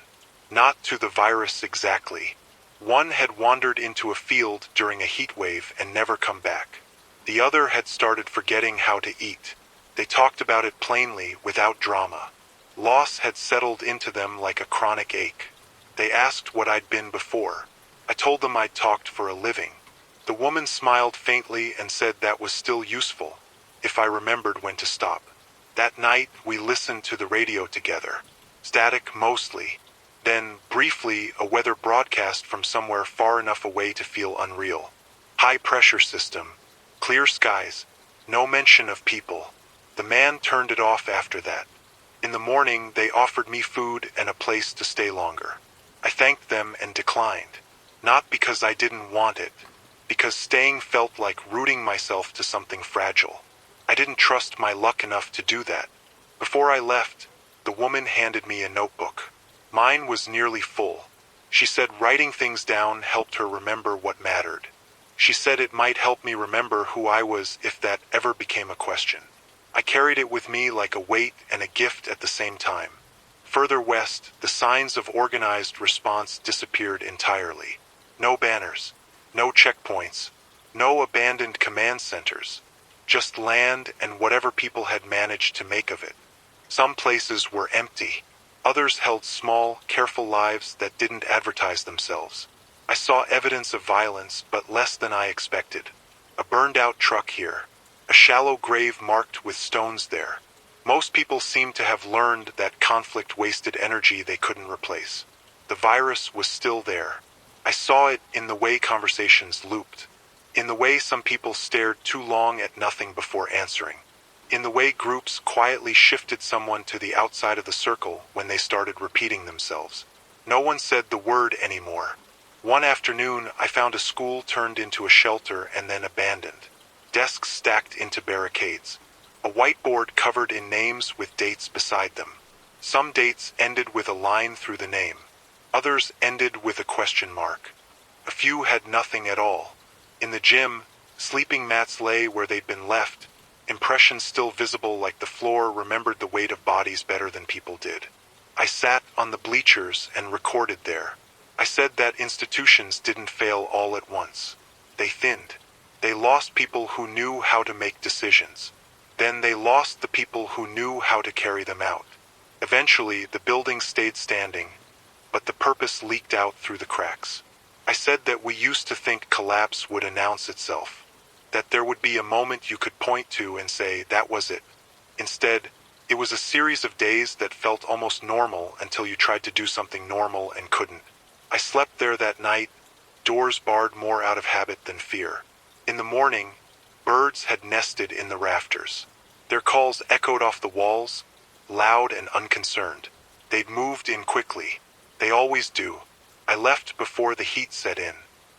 [SPEAKER 1] Not to the virus exactly. One had wandered into a field during a heat wave and never come back. The other had started forgetting how to eat. They talked about it plainly, without drama. Loss had settled into them like a chronic ache. They asked what I'd been before. I told them I'd talked for a living. The woman smiled faintly and said that was still useful, if I remembered when to stop. That night, we listened to the radio together. Static mostly. Then, briefly, a weather broadcast from somewhere far enough away to feel unreal. High pressure system. Clear skies. No mention of people. The man turned it off after that. In the morning, they offered me food and a place to stay longer. I thanked them and declined. Not because I didn't want it, because staying felt like rooting myself to something fragile. I didn't trust my luck enough to do that. Before I left, the woman handed me a notebook. Mine was nearly full. She said writing things down helped her remember what mattered. She said it might help me remember who I was if that ever became a question. I carried it with me like a weight and a gift at the same time. Further west, the signs of organized response disappeared entirely. No banners, no checkpoints, no abandoned command centers. Just land and whatever people had managed to make of it. Some places were empty. Others held small, careful lives that didn't advertise themselves. I saw evidence of violence, but less than I expected. A burned-out truck here. A shallow grave marked with stones there. Most people seemed to have learned that conflict wasted energy they couldn't replace. The virus was still there. I saw it in the way conversations looped. In the way some people stared too long at nothing before answering. In the way groups quietly shifted someone to the outside of the circle when they started repeating themselves. No one said the word anymore. One afternoon, I found a school turned into a shelter and then abandoned. Desks stacked into barricades. A whiteboard covered in names with dates beside them. Some dates ended with a line through the name. Others ended with a question mark. A few had nothing at all. In the gym, sleeping mats lay where they'd been left. Impressions still visible like the floor remembered the weight of bodies better than people did. I sat on the bleachers and recorded there. I said that institutions didn't fail all at once. They thinned. They lost people who knew how to make decisions. Then they lost the people who knew how to carry them out. Eventually, the building stayed standing, but the purpose leaked out through the cracks. I said that we used to think collapse would announce itself. That there would be a moment you could point to and say, that was it. Instead, it was a series of days that felt almost normal until you tried to do something normal and couldn't. I slept there that night, doors barred more out of habit than fear. In the morning, birds had nested in the rafters. Their calls echoed off the walls, loud and unconcerned. They'd moved in quickly. They always do. I left before the heat set in.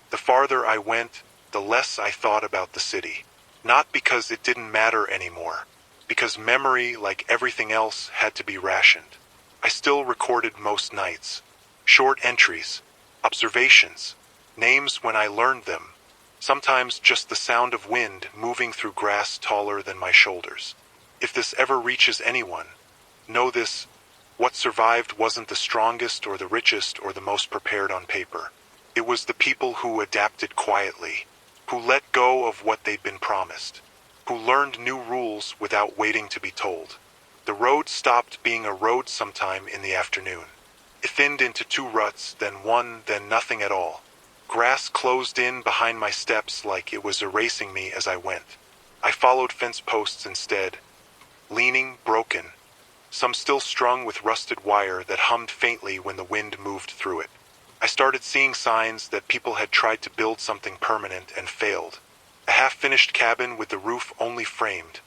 [SPEAKER 1] The farther I went, the less I thought about the city. Not because it didn't matter anymore. Because memory, like everything else, had to be rationed. I still recorded most nights. Short entries. Observations. Names when I learned them. Sometimes just the sound of wind moving through grass taller than my shoulders. If this ever reaches anyone, know this: what survived wasn't the strongest or the richest or the most prepared on paper. It was the people who adapted quietly, who let go of what they'd been promised, who learned new rules without waiting to be told. The road stopped being a road sometime in the afternoon. It thinned into 2 ruts, then 1, then nothing at all. Grass closed in behind my steps like it was erasing me as I went. I followed fence posts instead, leaning, broken, some still strung with rusted wire that hummed faintly when the wind moved through it. I started seeing signs that people had tried to build something permanent and failed. A half-finished cabin with the roof only framed,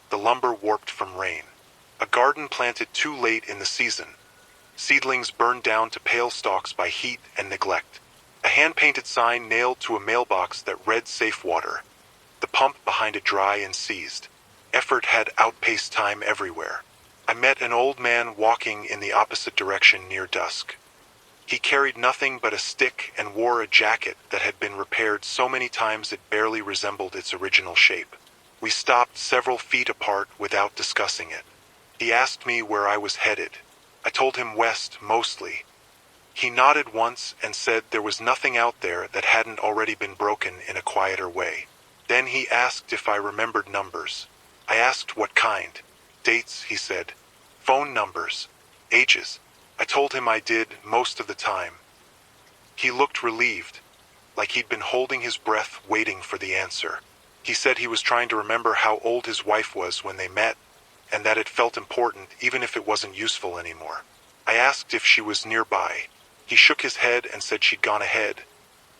[SPEAKER 1] the lumber warped from rain. A garden planted too late in the season. Seedlings burned down to pale stalks by heat and neglect. A hand-painted sign nailed to a mailbox that read safe water. The pump behind it dry and seized. Effort had outpaced time everywhere. I met an old man walking in the opposite direction near dusk. He carried nothing but a stick and wore a jacket that had been repaired so many times it barely resembled its original shape. We stopped several feet apart without discussing it. He asked me where I was headed. I told him west mostly. He nodded once and said there was nothing out there that hadn't already been broken in a quieter way. Then he asked if I remembered numbers. I asked what kind. Dates, he said. Phone numbers. Ages. I told him I did most of the time. He looked relieved, like he'd been holding his breath waiting for the answer. He said he was trying to remember how old his wife was when they met, and that it felt important even if it wasn't useful anymore. I asked if she was nearby. He shook his head and said she'd gone ahead,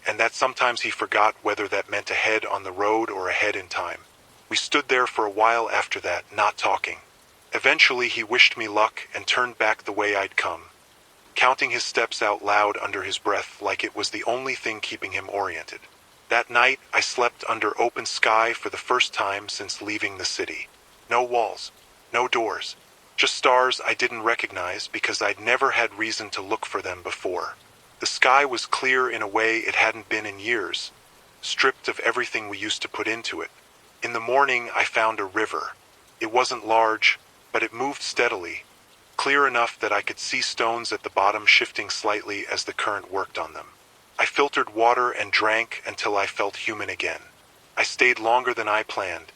[SPEAKER 1] and that sometimes he forgot whether that meant ahead on the road or ahead in time. We stood there for a while after that, not talking. Eventually he wished me luck and turned back the way I'd come, counting his steps out loud under his breath like it was the only thing keeping him oriented. That night, I slept under open sky for the first time since leaving the city. No walls, no doors, just stars I didn't recognize because I'd never had reason to look for them before. The sky was clear in a way it hadn't been in years, stripped of everything we used to put into it. In the morning, I found a river. It wasn't large, but it moved steadily, clear enough that I could see stones at the bottom shifting slightly as the current worked on them. I filtered water and drank until I felt human again. I stayed longer than I planned,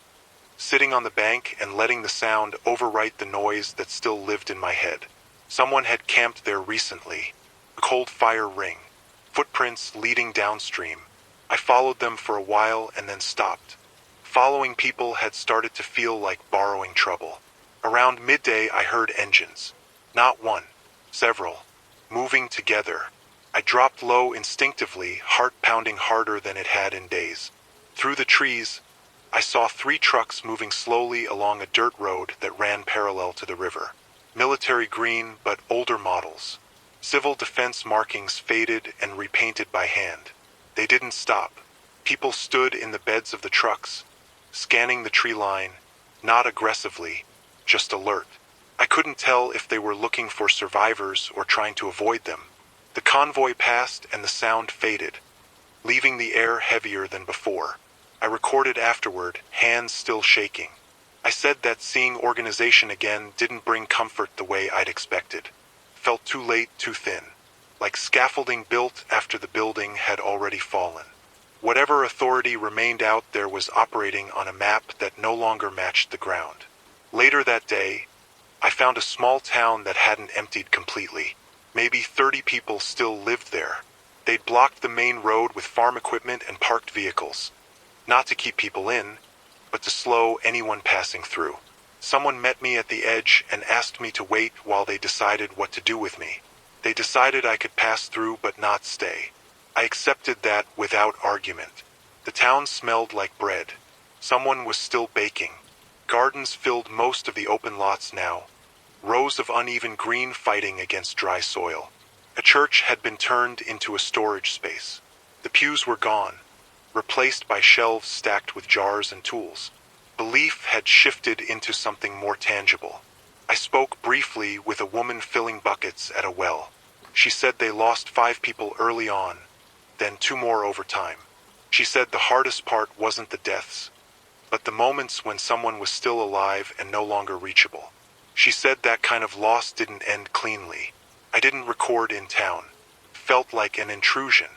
[SPEAKER 1] sitting on the bank and letting the sound overwrite the noise that still lived in my head. Someone had camped there recently. A cold fire ring, footprints leading downstream. I followed them for a while and then stopped. Following people had started to feel like borrowing trouble. Around midday I heard engines. Not one, several, moving together. I dropped low instinctively, heart pounding harder than it had in days. Through the trees, I saw 3 trucks moving slowly along a dirt road that ran parallel to the river. Military green, but older models. Civil defense markings faded and repainted by hand. They didn't stop. People stood in the beds of the trucks, scanning the tree line, not aggressively, just alert. I couldn't tell if they were looking for survivors or trying to avoid them. The convoy passed and the sound faded, leaving the air heavier than before. I recorded afterward, hands still shaking. I said that seeing organization again didn't bring comfort the way I'd expected. Felt too late, too thin, like scaffolding built after the building had already fallen. Whatever authority remained out there was operating on a map that no longer matched the ground. Later that day, I found a small town that hadn't emptied completely. Maybe 30 people still lived there. They'd blocked the main road with farm equipment and parked vehicles. Not to keep people in, but to slow anyone passing through. Someone met me at the edge and asked me to wait while they decided what to do with me. They decided I could pass through but not stay. I accepted that without argument. The town smelled like bread. Someone was still baking. Gardens filled most of the open lots now, rows of uneven green fighting against dry soil. A church had been turned into a storage space. The pews were gone, replaced by shelves stacked with jars and tools. Belief had shifted into something more tangible. I spoke briefly with a woman filling buckets at a well. She said they lost 5 people early on, then 2 more over time. She said the hardest part wasn't the deaths, but the moments when someone was still alive and no longer reachable. She said that kind of loss didn't end cleanly. I didn't record in town. Felt like an intrusion.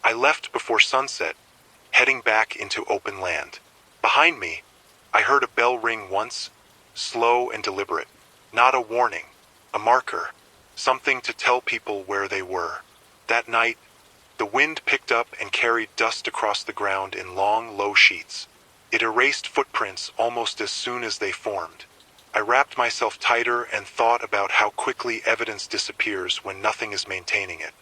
[SPEAKER 1] I left before sunset, heading back into open land. Behind me, I heard a bell ring once, slow and deliberate. Not a warning, a marker, something to tell people where they were. That night, the wind picked up and carried dust across the ground in long, low sheets. It erased footprints almost as soon as they formed. I wrapped myself tighter and thought about how quickly evidence disappears when nothing is maintaining it.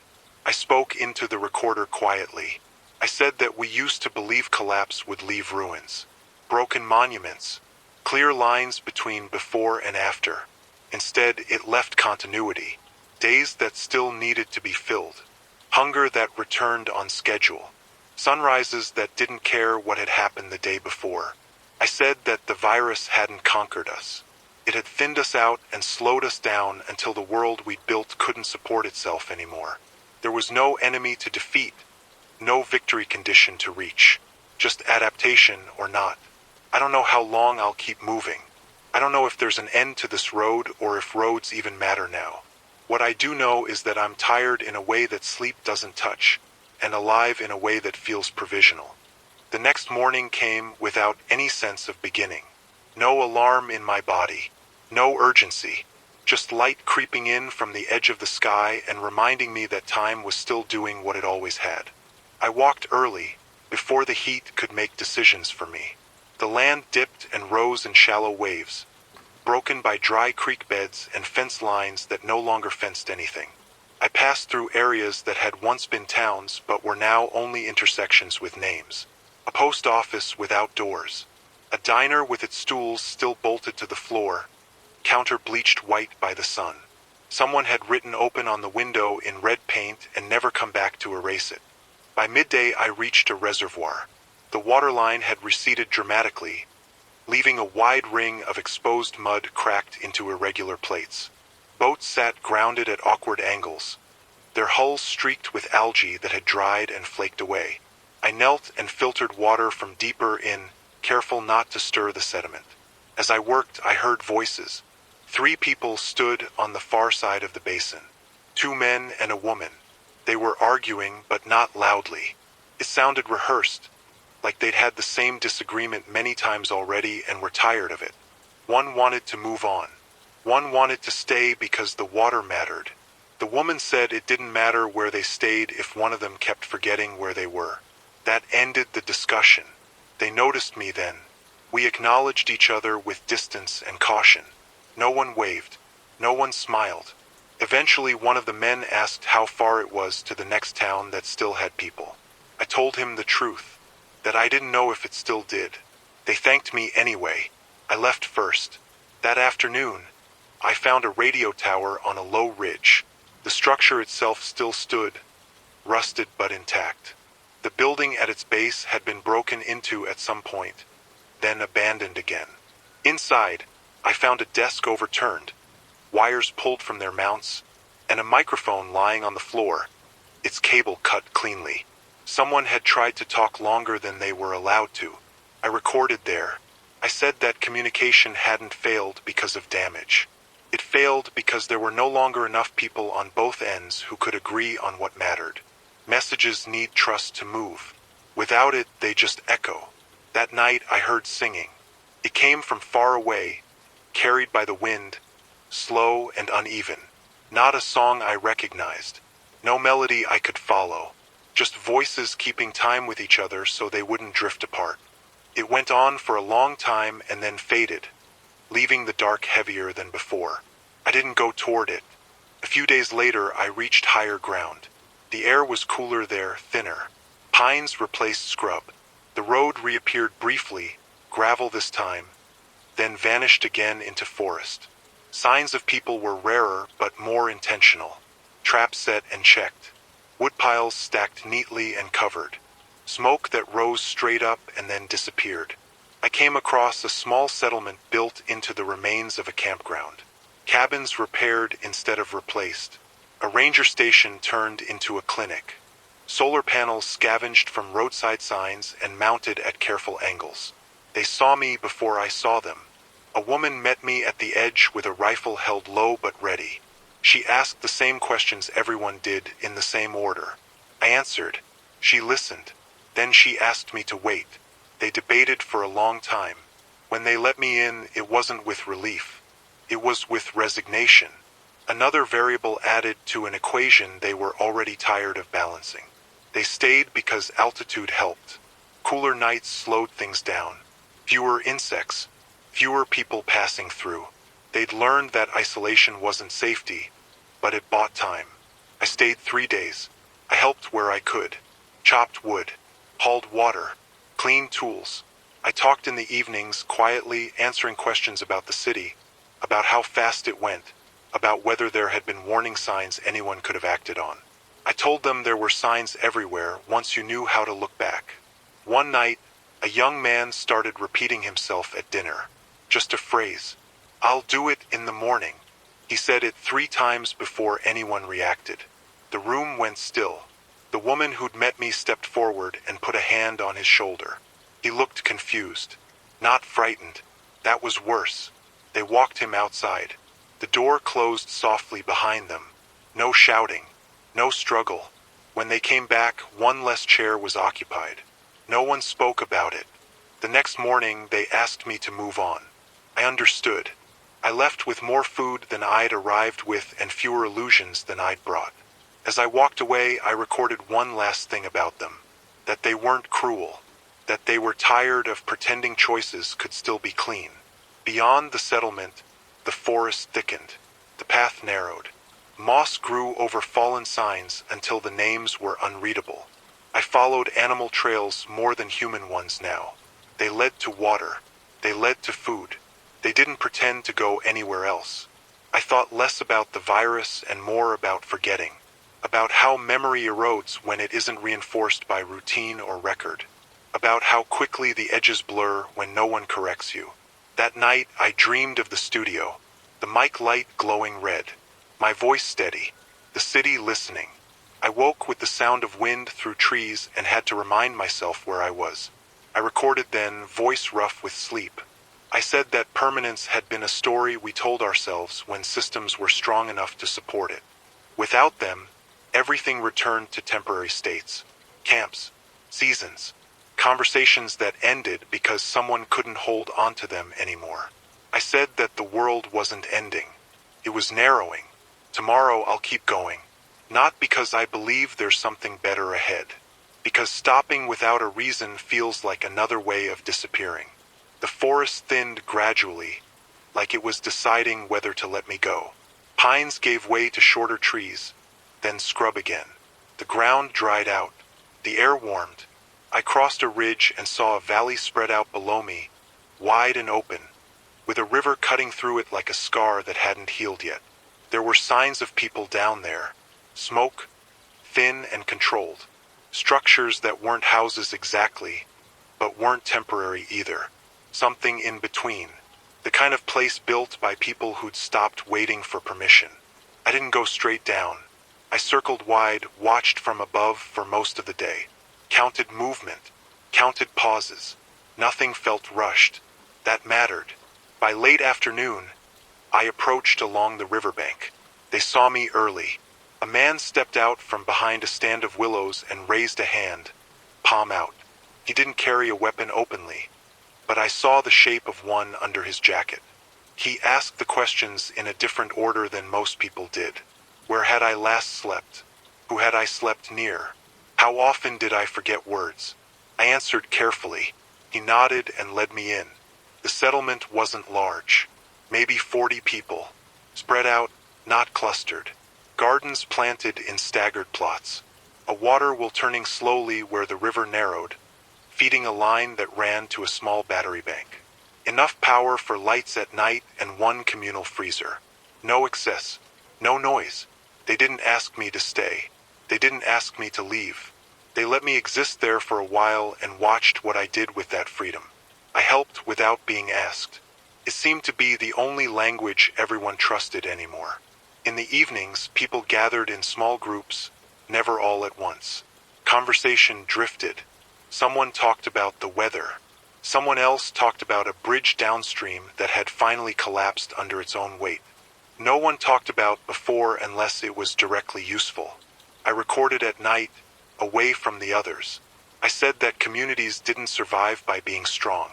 [SPEAKER 1] I spoke into the recorder quietly. I said that we used to believe collapse would leave ruins, broken monuments, clear lines between before and after. Instead, it left continuity, days that still needed to be filled, hunger that returned on schedule, sunrises that didn't care what had happened the day before. I said that the virus hadn't conquered us. It had thinned us out and slowed us down until the world we'd built couldn't support itself anymore. There was no enemy to defeat, no victory condition to reach, just adaptation or not. I don't know how long I'll keep moving. I don't know if there's an end to this road or if roads even matter now. What I do know is that I'm tired in a way that sleep doesn't touch, and alive in a way that feels provisional. The next morning came without any sense of beginning. No alarm in my body. No urgency. just light creeping in from the edge of the sky and reminding me that time was still doing what it always had. I walked early, before the heat could make decisions for me. The land dipped and rose in shallow waves, broken by dry creek beds and fence lines that no longer fenced anything. I passed through areas that had once been towns but were now only intersections with names. A post office without doors. A diner with its stools still bolted to the floor, counter bleached white by the sun. Someone had written open on the window in red paint and never come back to erase it. By midday I reached a reservoir. The waterline had receded dramatically, leaving a wide ring of exposed mud cracked into irregular plates. Boats sat grounded at awkward angles, their hulls streaked with algae that had dried and flaked away. I knelt and filtered water from deeper in, careful not to stir the sediment. As I worked, I heard voices. 3 people stood on the far side of the basin. 2 men and a woman. They were arguing, but not loudly. It sounded rehearsed, like they'd had the same disagreement many times already and were tired of it. One wanted to move on. One wanted to stay because the water mattered. The woman said it didn't matter where they stayed if one of them kept forgetting where they were. That ended the discussion. They noticed me then. We acknowledged each other with distance and caution. No one waved. No one smiled. Eventually, one of the men asked how far it was to the next town that still had people. I told him the truth, that I didn't know if it still did. They thanked me anyway. I left first. That afternoon, I found a radio tower on a low ridge. The structure itself still stood, rusted but intact. The building at its base had been broken into at some point, then abandoned again. Inside, I found a desk overturned, wires pulled from their mounts, and a microphone lying on the floor, its cable cut cleanly. Someone had tried to talk longer than they were allowed to. I recorded there. I said that communication hadn't failed because of damage. It failed because there were no longer enough people on both ends who could agree on what mattered. Messages need trust to move. Without it, they just echo. That night, I heard singing. It came from far away, carried by the wind, slow and uneven. Not a song I recognized. No melody I could follow. Just voices keeping time with each other so they wouldn't drift apart. It went on for a long time and then faded, leaving the dark heavier than before. I didn't go toward it. A few days later, I reached higher ground. The air was cooler there, thinner. Pines replaced scrub. The road reappeared briefly, gravel this time, then vanished again into forest. Signs of people were rarer but more intentional. Traps set and checked. Woodpiles stacked neatly and covered. Smoke that rose straight up and then disappeared. I came across a small settlement built into the remains of a campground. Cabins repaired instead of replaced. A ranger station turned into a clinic. Solar panels scavenged from roadside signs and mounted at careful angles. They saw me before I saw them. A woman met me at the edge with a rifle held low but ready. She asked the same questions everyone did in the same order. I answered. She listened. Then she asked me to wait. They debated for a long time. When they let me in, it wasn't with relief. It was with resignation. Another variable added to an equation they were already tired of balancing. They stayed because altitude helped. Cooler nights slowed things down. Fewer insects. Fewer people passing through. They'd learned that isolation wasn't safety, but it bought time. I stayed 3 days. I helped where I could. Chopped wood. Hauled water. Cleaned tools. I talked in the evenings, quietly answering questions about the city, about how fast it went, about whether there had been warning signs anyone could have acted on. I told them there were signs everywhere once you knew how to look back. One night, a young man started repeating himself at dinner. Just a phrase. "I'll do it in the morning." He said it 3 times before anyone reacted. The room went still. The woman who'd met me stepped forward and put a hand on his shoulder. He looked confused. Not frightened. That was worse. They walked him outside. The door closed softly behind them. No shouting. No struggle. When they came back, 1 less chair was occupied. No one spoke about it. The next morning, they asked me to move on. I understood. I left with more food than I'd arrived with and fewer illusions than I'd brought. As I walked away, I recorded one last thing about them. That they weren't cruel. That they were tired of pretending choices could still be clean. Beyond the settlement, the forest thickened. The path narrowed. Moss grew over fallen signs until the names were unreadable. I followed animal trails more than human ones now. They led to water. They led to food. They didn't pretend to go anywhere else. I thought less about the virus and more about forgetting. About how memory erodes when it isn't reinforced by routine or record. About how quickly the edges blur when no one corrects you. That night, I dreamed of the studio. The mic light glowing red. My voice steady. The city listening. I woke with the sound of wind through trees and had to remind myself where I was. I recorded then, voice rough with sleep. I said that permanence had been a story we told ourselves when systems were strong enough to support it. Without them, everything returned to temporary states. Camps. Seasons. Conversations that ended because someone couldn't hold onto them anymore. I said that the world wasn't ending. It was narrowing. Tomorrow I'll keep going. Not because I believe there's something better ahead. Because stopping without a reason feels like another way of disappearing. The forest thinned gradually, like it was deciding whether to let me go. Pines gave way to shorter trees, then scrub again. The ground dried out. The air warmed. I crossed a ridge and saw a valley spread out below me, wide and open, with a river cutting through it like a scar that hadn't healed yet. There were signs of people down there. Smoke, thin and controlled. Structures that weren't houses exactly, but weren't temporary either. Something in between. The kind of place built by people who'd stopped waiting for permission. I didn't go straight down. I circled wide, watched from above for most of the day. Counted movement. Counted pauses. Nothing felt rushed. That mattered. By late afternoon, I approached along the riverbank. They saw me early. A man stepped out from behind a stand of willows and raised a hand, palm out. He didn't carry a weapon openly, but I saw the shape of one under his jacket. He asked the questions in a different order than most people did. Where had I last slept? Who had I slept near? How often did I forget words? I answered carefully. He nodded and led me in. The settlement wasn't large. Maybe 40 people. Spread out, not clustered. Gardens planted in staggered plots. A water well turning slowly where the river narrowed, feeding a line that ran to a small battery bank. Enough power for lights at night and one communal freezer. No excess. No noise. They didn't ask me to stay. They didn't ask me to leave. They let me exist there for a while and watched what I did with that freedom. I helped without being asked. It seemed to be the only language everyone trusted anymore. In the evenings, people gathered in small groups, never all at once. Conversation drifted. Someone talked about the weather. Someone else talked about a bridge downstream that had finally collapsed under its own weight. No one talked about before unless it was directly useful. I recorded at night, away from the others. I said that communities didn't survive by being strong.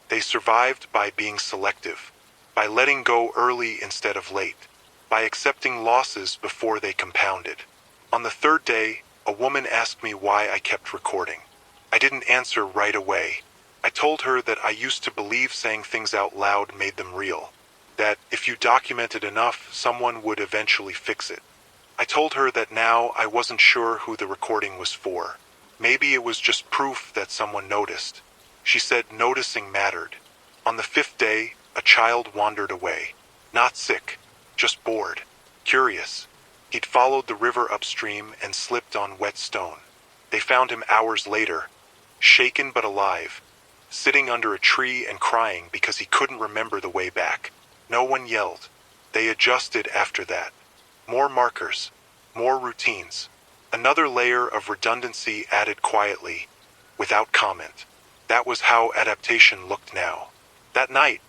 [SPEAKER 1] They survived by being selective, by letting go early instead of late, by accepting losses before they compounded. On the third day, a woman asked me why I kept recording. I didn't answer right away. I told her that I used to believe saying things out loud made them real, that if you documented enough, someone would eventually fix it. I told her that now I wasn't sure who the recording was for. Maybe it was just proof that someone noticed. She said noticing mattered. On the 5th day, a child wandered away. Not sick, just bored, curious. He'd followed the river upstream and slipped on wet stone. They found him hours later, shaken but alive, sitting under a tree and crying because he couldn't remember the way back. No one yelled. They adjusted after that. More markers, more routines. Another layer of redundancy added quietly, without comment. That was how adaptation looked now. That night,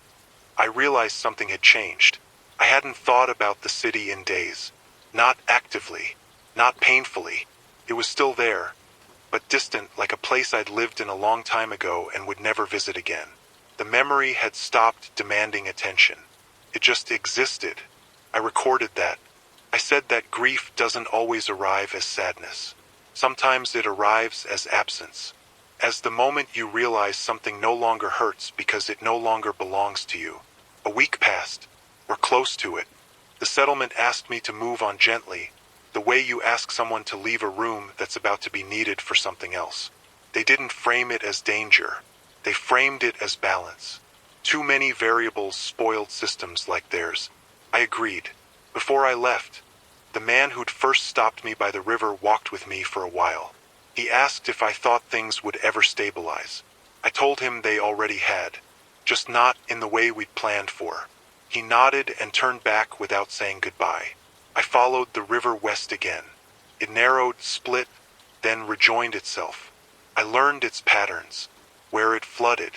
[SPEAKER 1] I realized something had changed. I hadn't thought about the city in days. Not actively, not painfully. It was still there, but distant, like a place I'd lived in a long time ago and would never visit again. The memory had stopped demanding attention. It just existed. I recorded that. I said that grief doesn't always arrive as sadness. Sometimes it arrives as absence. As the moment you realize something no longer hurts because it no longer belongs to you. A week passed. We're close to it. The settlement asked me to move on gently, the way you ask someone to leave a room that's about to be needed for something else. They didn't frame it as danger. They framed it as balance. Too many variables spoiled systems like theirs. I agreed. Before I left, the man who'd first stopped me by the river walked with me for a while. He asked if I thought things would ever stabilize. I told him they already had, just not in the way we'd planned for. He nodded and turned back without saying goodbye. I followed the river west again. It narrowed, split, then rejoined itself. I learned its patterns, where it flooded,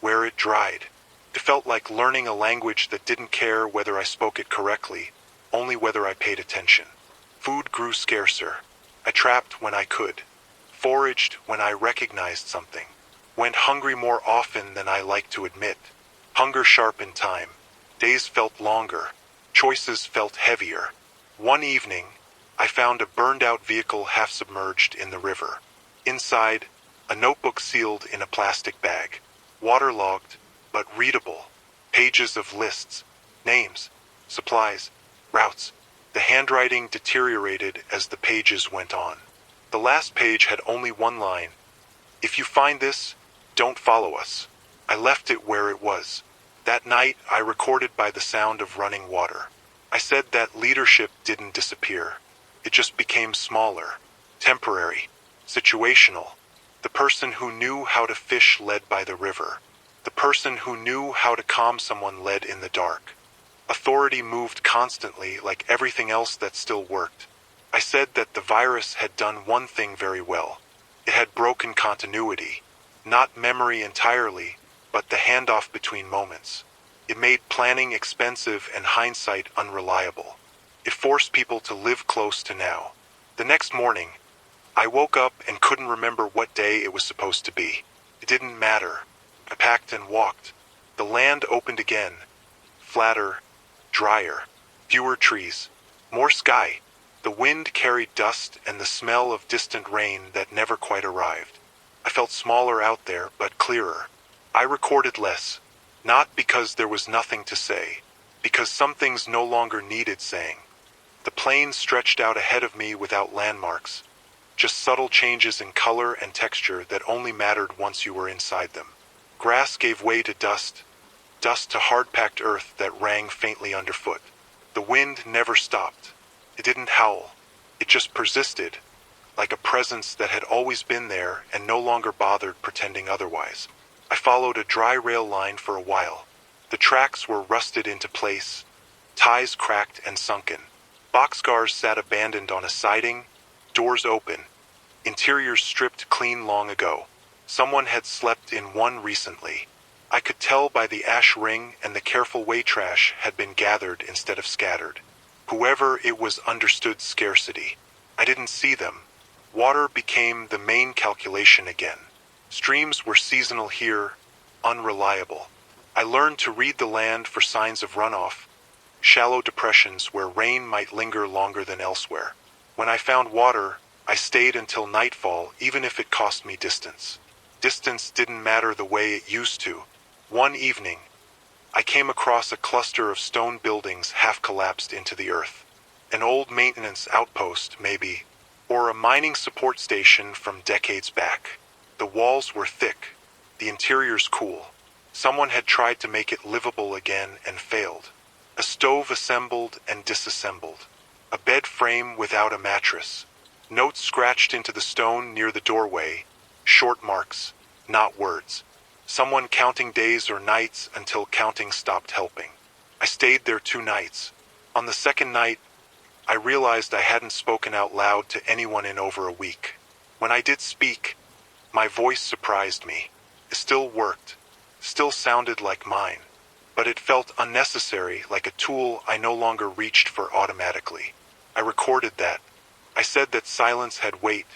[SPEAKER 1] where it dried. It felt like learning a language that didn't care whether I spoke it correctly, only whether I paid attention. Food grew scarcer. I trapped when I could, foraged when I recognized something, went hungry more often than I like to admit. Hunger sharpened time. Days felt longer. Choices felt heavier. One evening, I found a burned-out vehicle half-submerged in the river. Inside, a notebook sealed in a plastic bag. Waterlogged, but readable. Pages of lists, names, supplies, routes. The handwriting deteriorated as the pages went on. The last page had only one line. If you find this, don't follow us. I left it where it was. That night, I recorded by the sound of running water. I said that leadership didn't disappear. It just became smaller, temporary, situational. The person who knew how to fish led by the river. The person who knew how to calm someone led in the dark. Authority moved constantly like everything else that still worked. I said that the virus had done one thing very well. It had broken continuity. Not memory entirely, but the handoff between moments. It made planning expensive and hindsight unreliable. It forced people to live close to now. The next morning, I woke up and couldn't remember what day it was supposed to be. It didn't matter. I packed and walked. The land opened again. Flatter, drier, fewer trees, more sky. The wind carried dust and the smell of distant rain that never quite arrived. I felt smaller out there, but clearer. I recorded less, not because there was nothing to say, because some things no longer needed saying. The plains stretched out ahead of me without landmarks, just subtle changes in color and texture that only mattered once you were inside them. Grass gave way to dust to hard-packed earth that rang faintly underfoot. The wind never stopped. It didn't howl. It just persisted, like a presence that had always been there and no longer bothered pretending otherwise. I followed a dry rail line for a while. The tracks were rusted into place, ties cracked and sunken. Boxcars sat abandoned on a siding, doors open, interiors stripped clean long ago. Someone had slept in one recently. I could tell by the ash ring and the careful way trash had been gathered instead of scattered. Whoever it was understood scarcity. I didn't see them. Water became the main calculation again. Streams were seasonal here, unreliable. I learned to read the land for signs of runoff, shallow depressions where rain might linger longer than elsewhere. When I found water, I stayed until nightfall, even if it cost me distance. Distance didn't matter the way it used to. One evening, I came across a cluster of stone buildings half collapsed into the earth. An old maintenance outpost, maybe, or a mining support station from decades back. The walls were thick, the interiors cool. Someone had tried to make it livable again and failed. A stove assembled and disassembled. A bed frame without a mattress. Notes scratched into the stone near the doorway. Short marks, not words. Someone counting days or nights until counting stopped helping. I stayed there 2 nights. On the second night, I realized I hadn't spoken out loud to anyone in over a week. When I did speak, my voice surprised me. It still worked, still sounded like mine, but it felt unnecessary, like a tool I no longer reached for automatically. I recorded that. I said that silence had weight,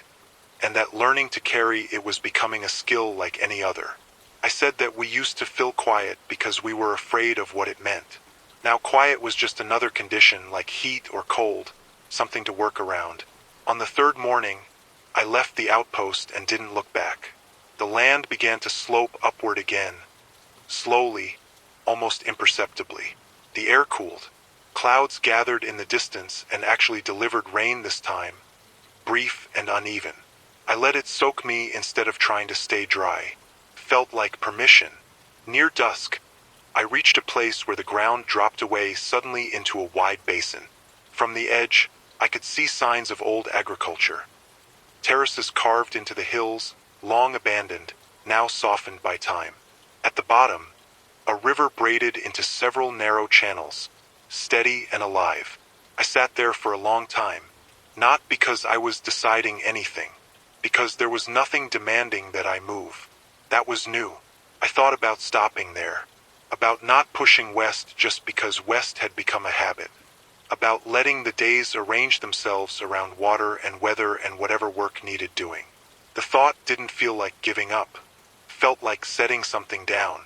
[SPEAKER 1] and that learning to carry it was becoming a skill like any other. I said that we used to fill quiet because we were afraid of what it meant. Now quiet was just another condition like heat or cold, something to work around. On the third morning, I left the outpost and didn't look back. The land began to slope upward again, slowly, almost imperceptibly. The air cooled. Clouds gathered in the distance and actually delivered rain this time, brief and uneven. I let it soak me instead of trying to stay dry. Felt like permission. Near dusk, I reached a place where the ground dropped away suddenly into a wide basin. From the edge, I could see signs of old agriculture. Terraces carved into the hills, long abandoned, now softened by time. At the bottom, a river braided into several narrow channels, steady and alive. I sat there for a long time, not because I was deciding anything, because there was nothing demanding that I move. That was new. I thought about stopping there, about not pushing west just because west had become a habit, about letting the days arrange themselves around water and weather and whatever work needed doing. The thought didn't feel like giving up, felt like setting something down.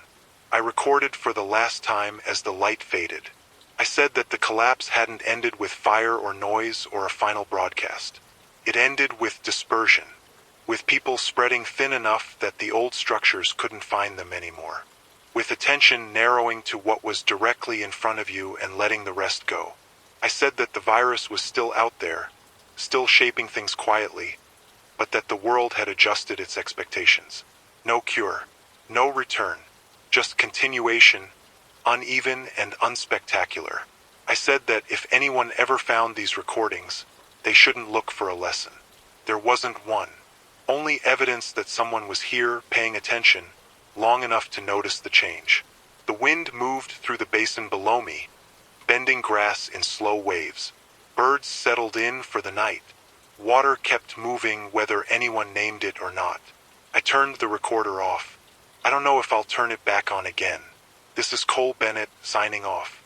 [SPEAKER 1] I recorded for the last time as the light faded. I said that the collapse hadn't ended with fire or noise or a final broadcast. It ended with dispersion, with people spreading thin enough that the old structures couldn't find them anymore, with attention narrowing to what was directly in front of you and letting the rest go. I said that the virus was still out there, still shaping things quietly, but that the world had adjusted its expectations. No cure, no return, just continuation, uneven and unspectacular. I said that if anyone ever found these recordings, they shouldn't look for a lesson. There wasn't one. Only evidence that someone was here paying attention long enough to notice the change. The wind moved through the basin below me, bending grass in slow waves. Birds settled in for the night. Water kept moving whether anyone named it or not. I turned the recorder off. I don't know if I'll turn it back on again. This is Cole Bennett signing off.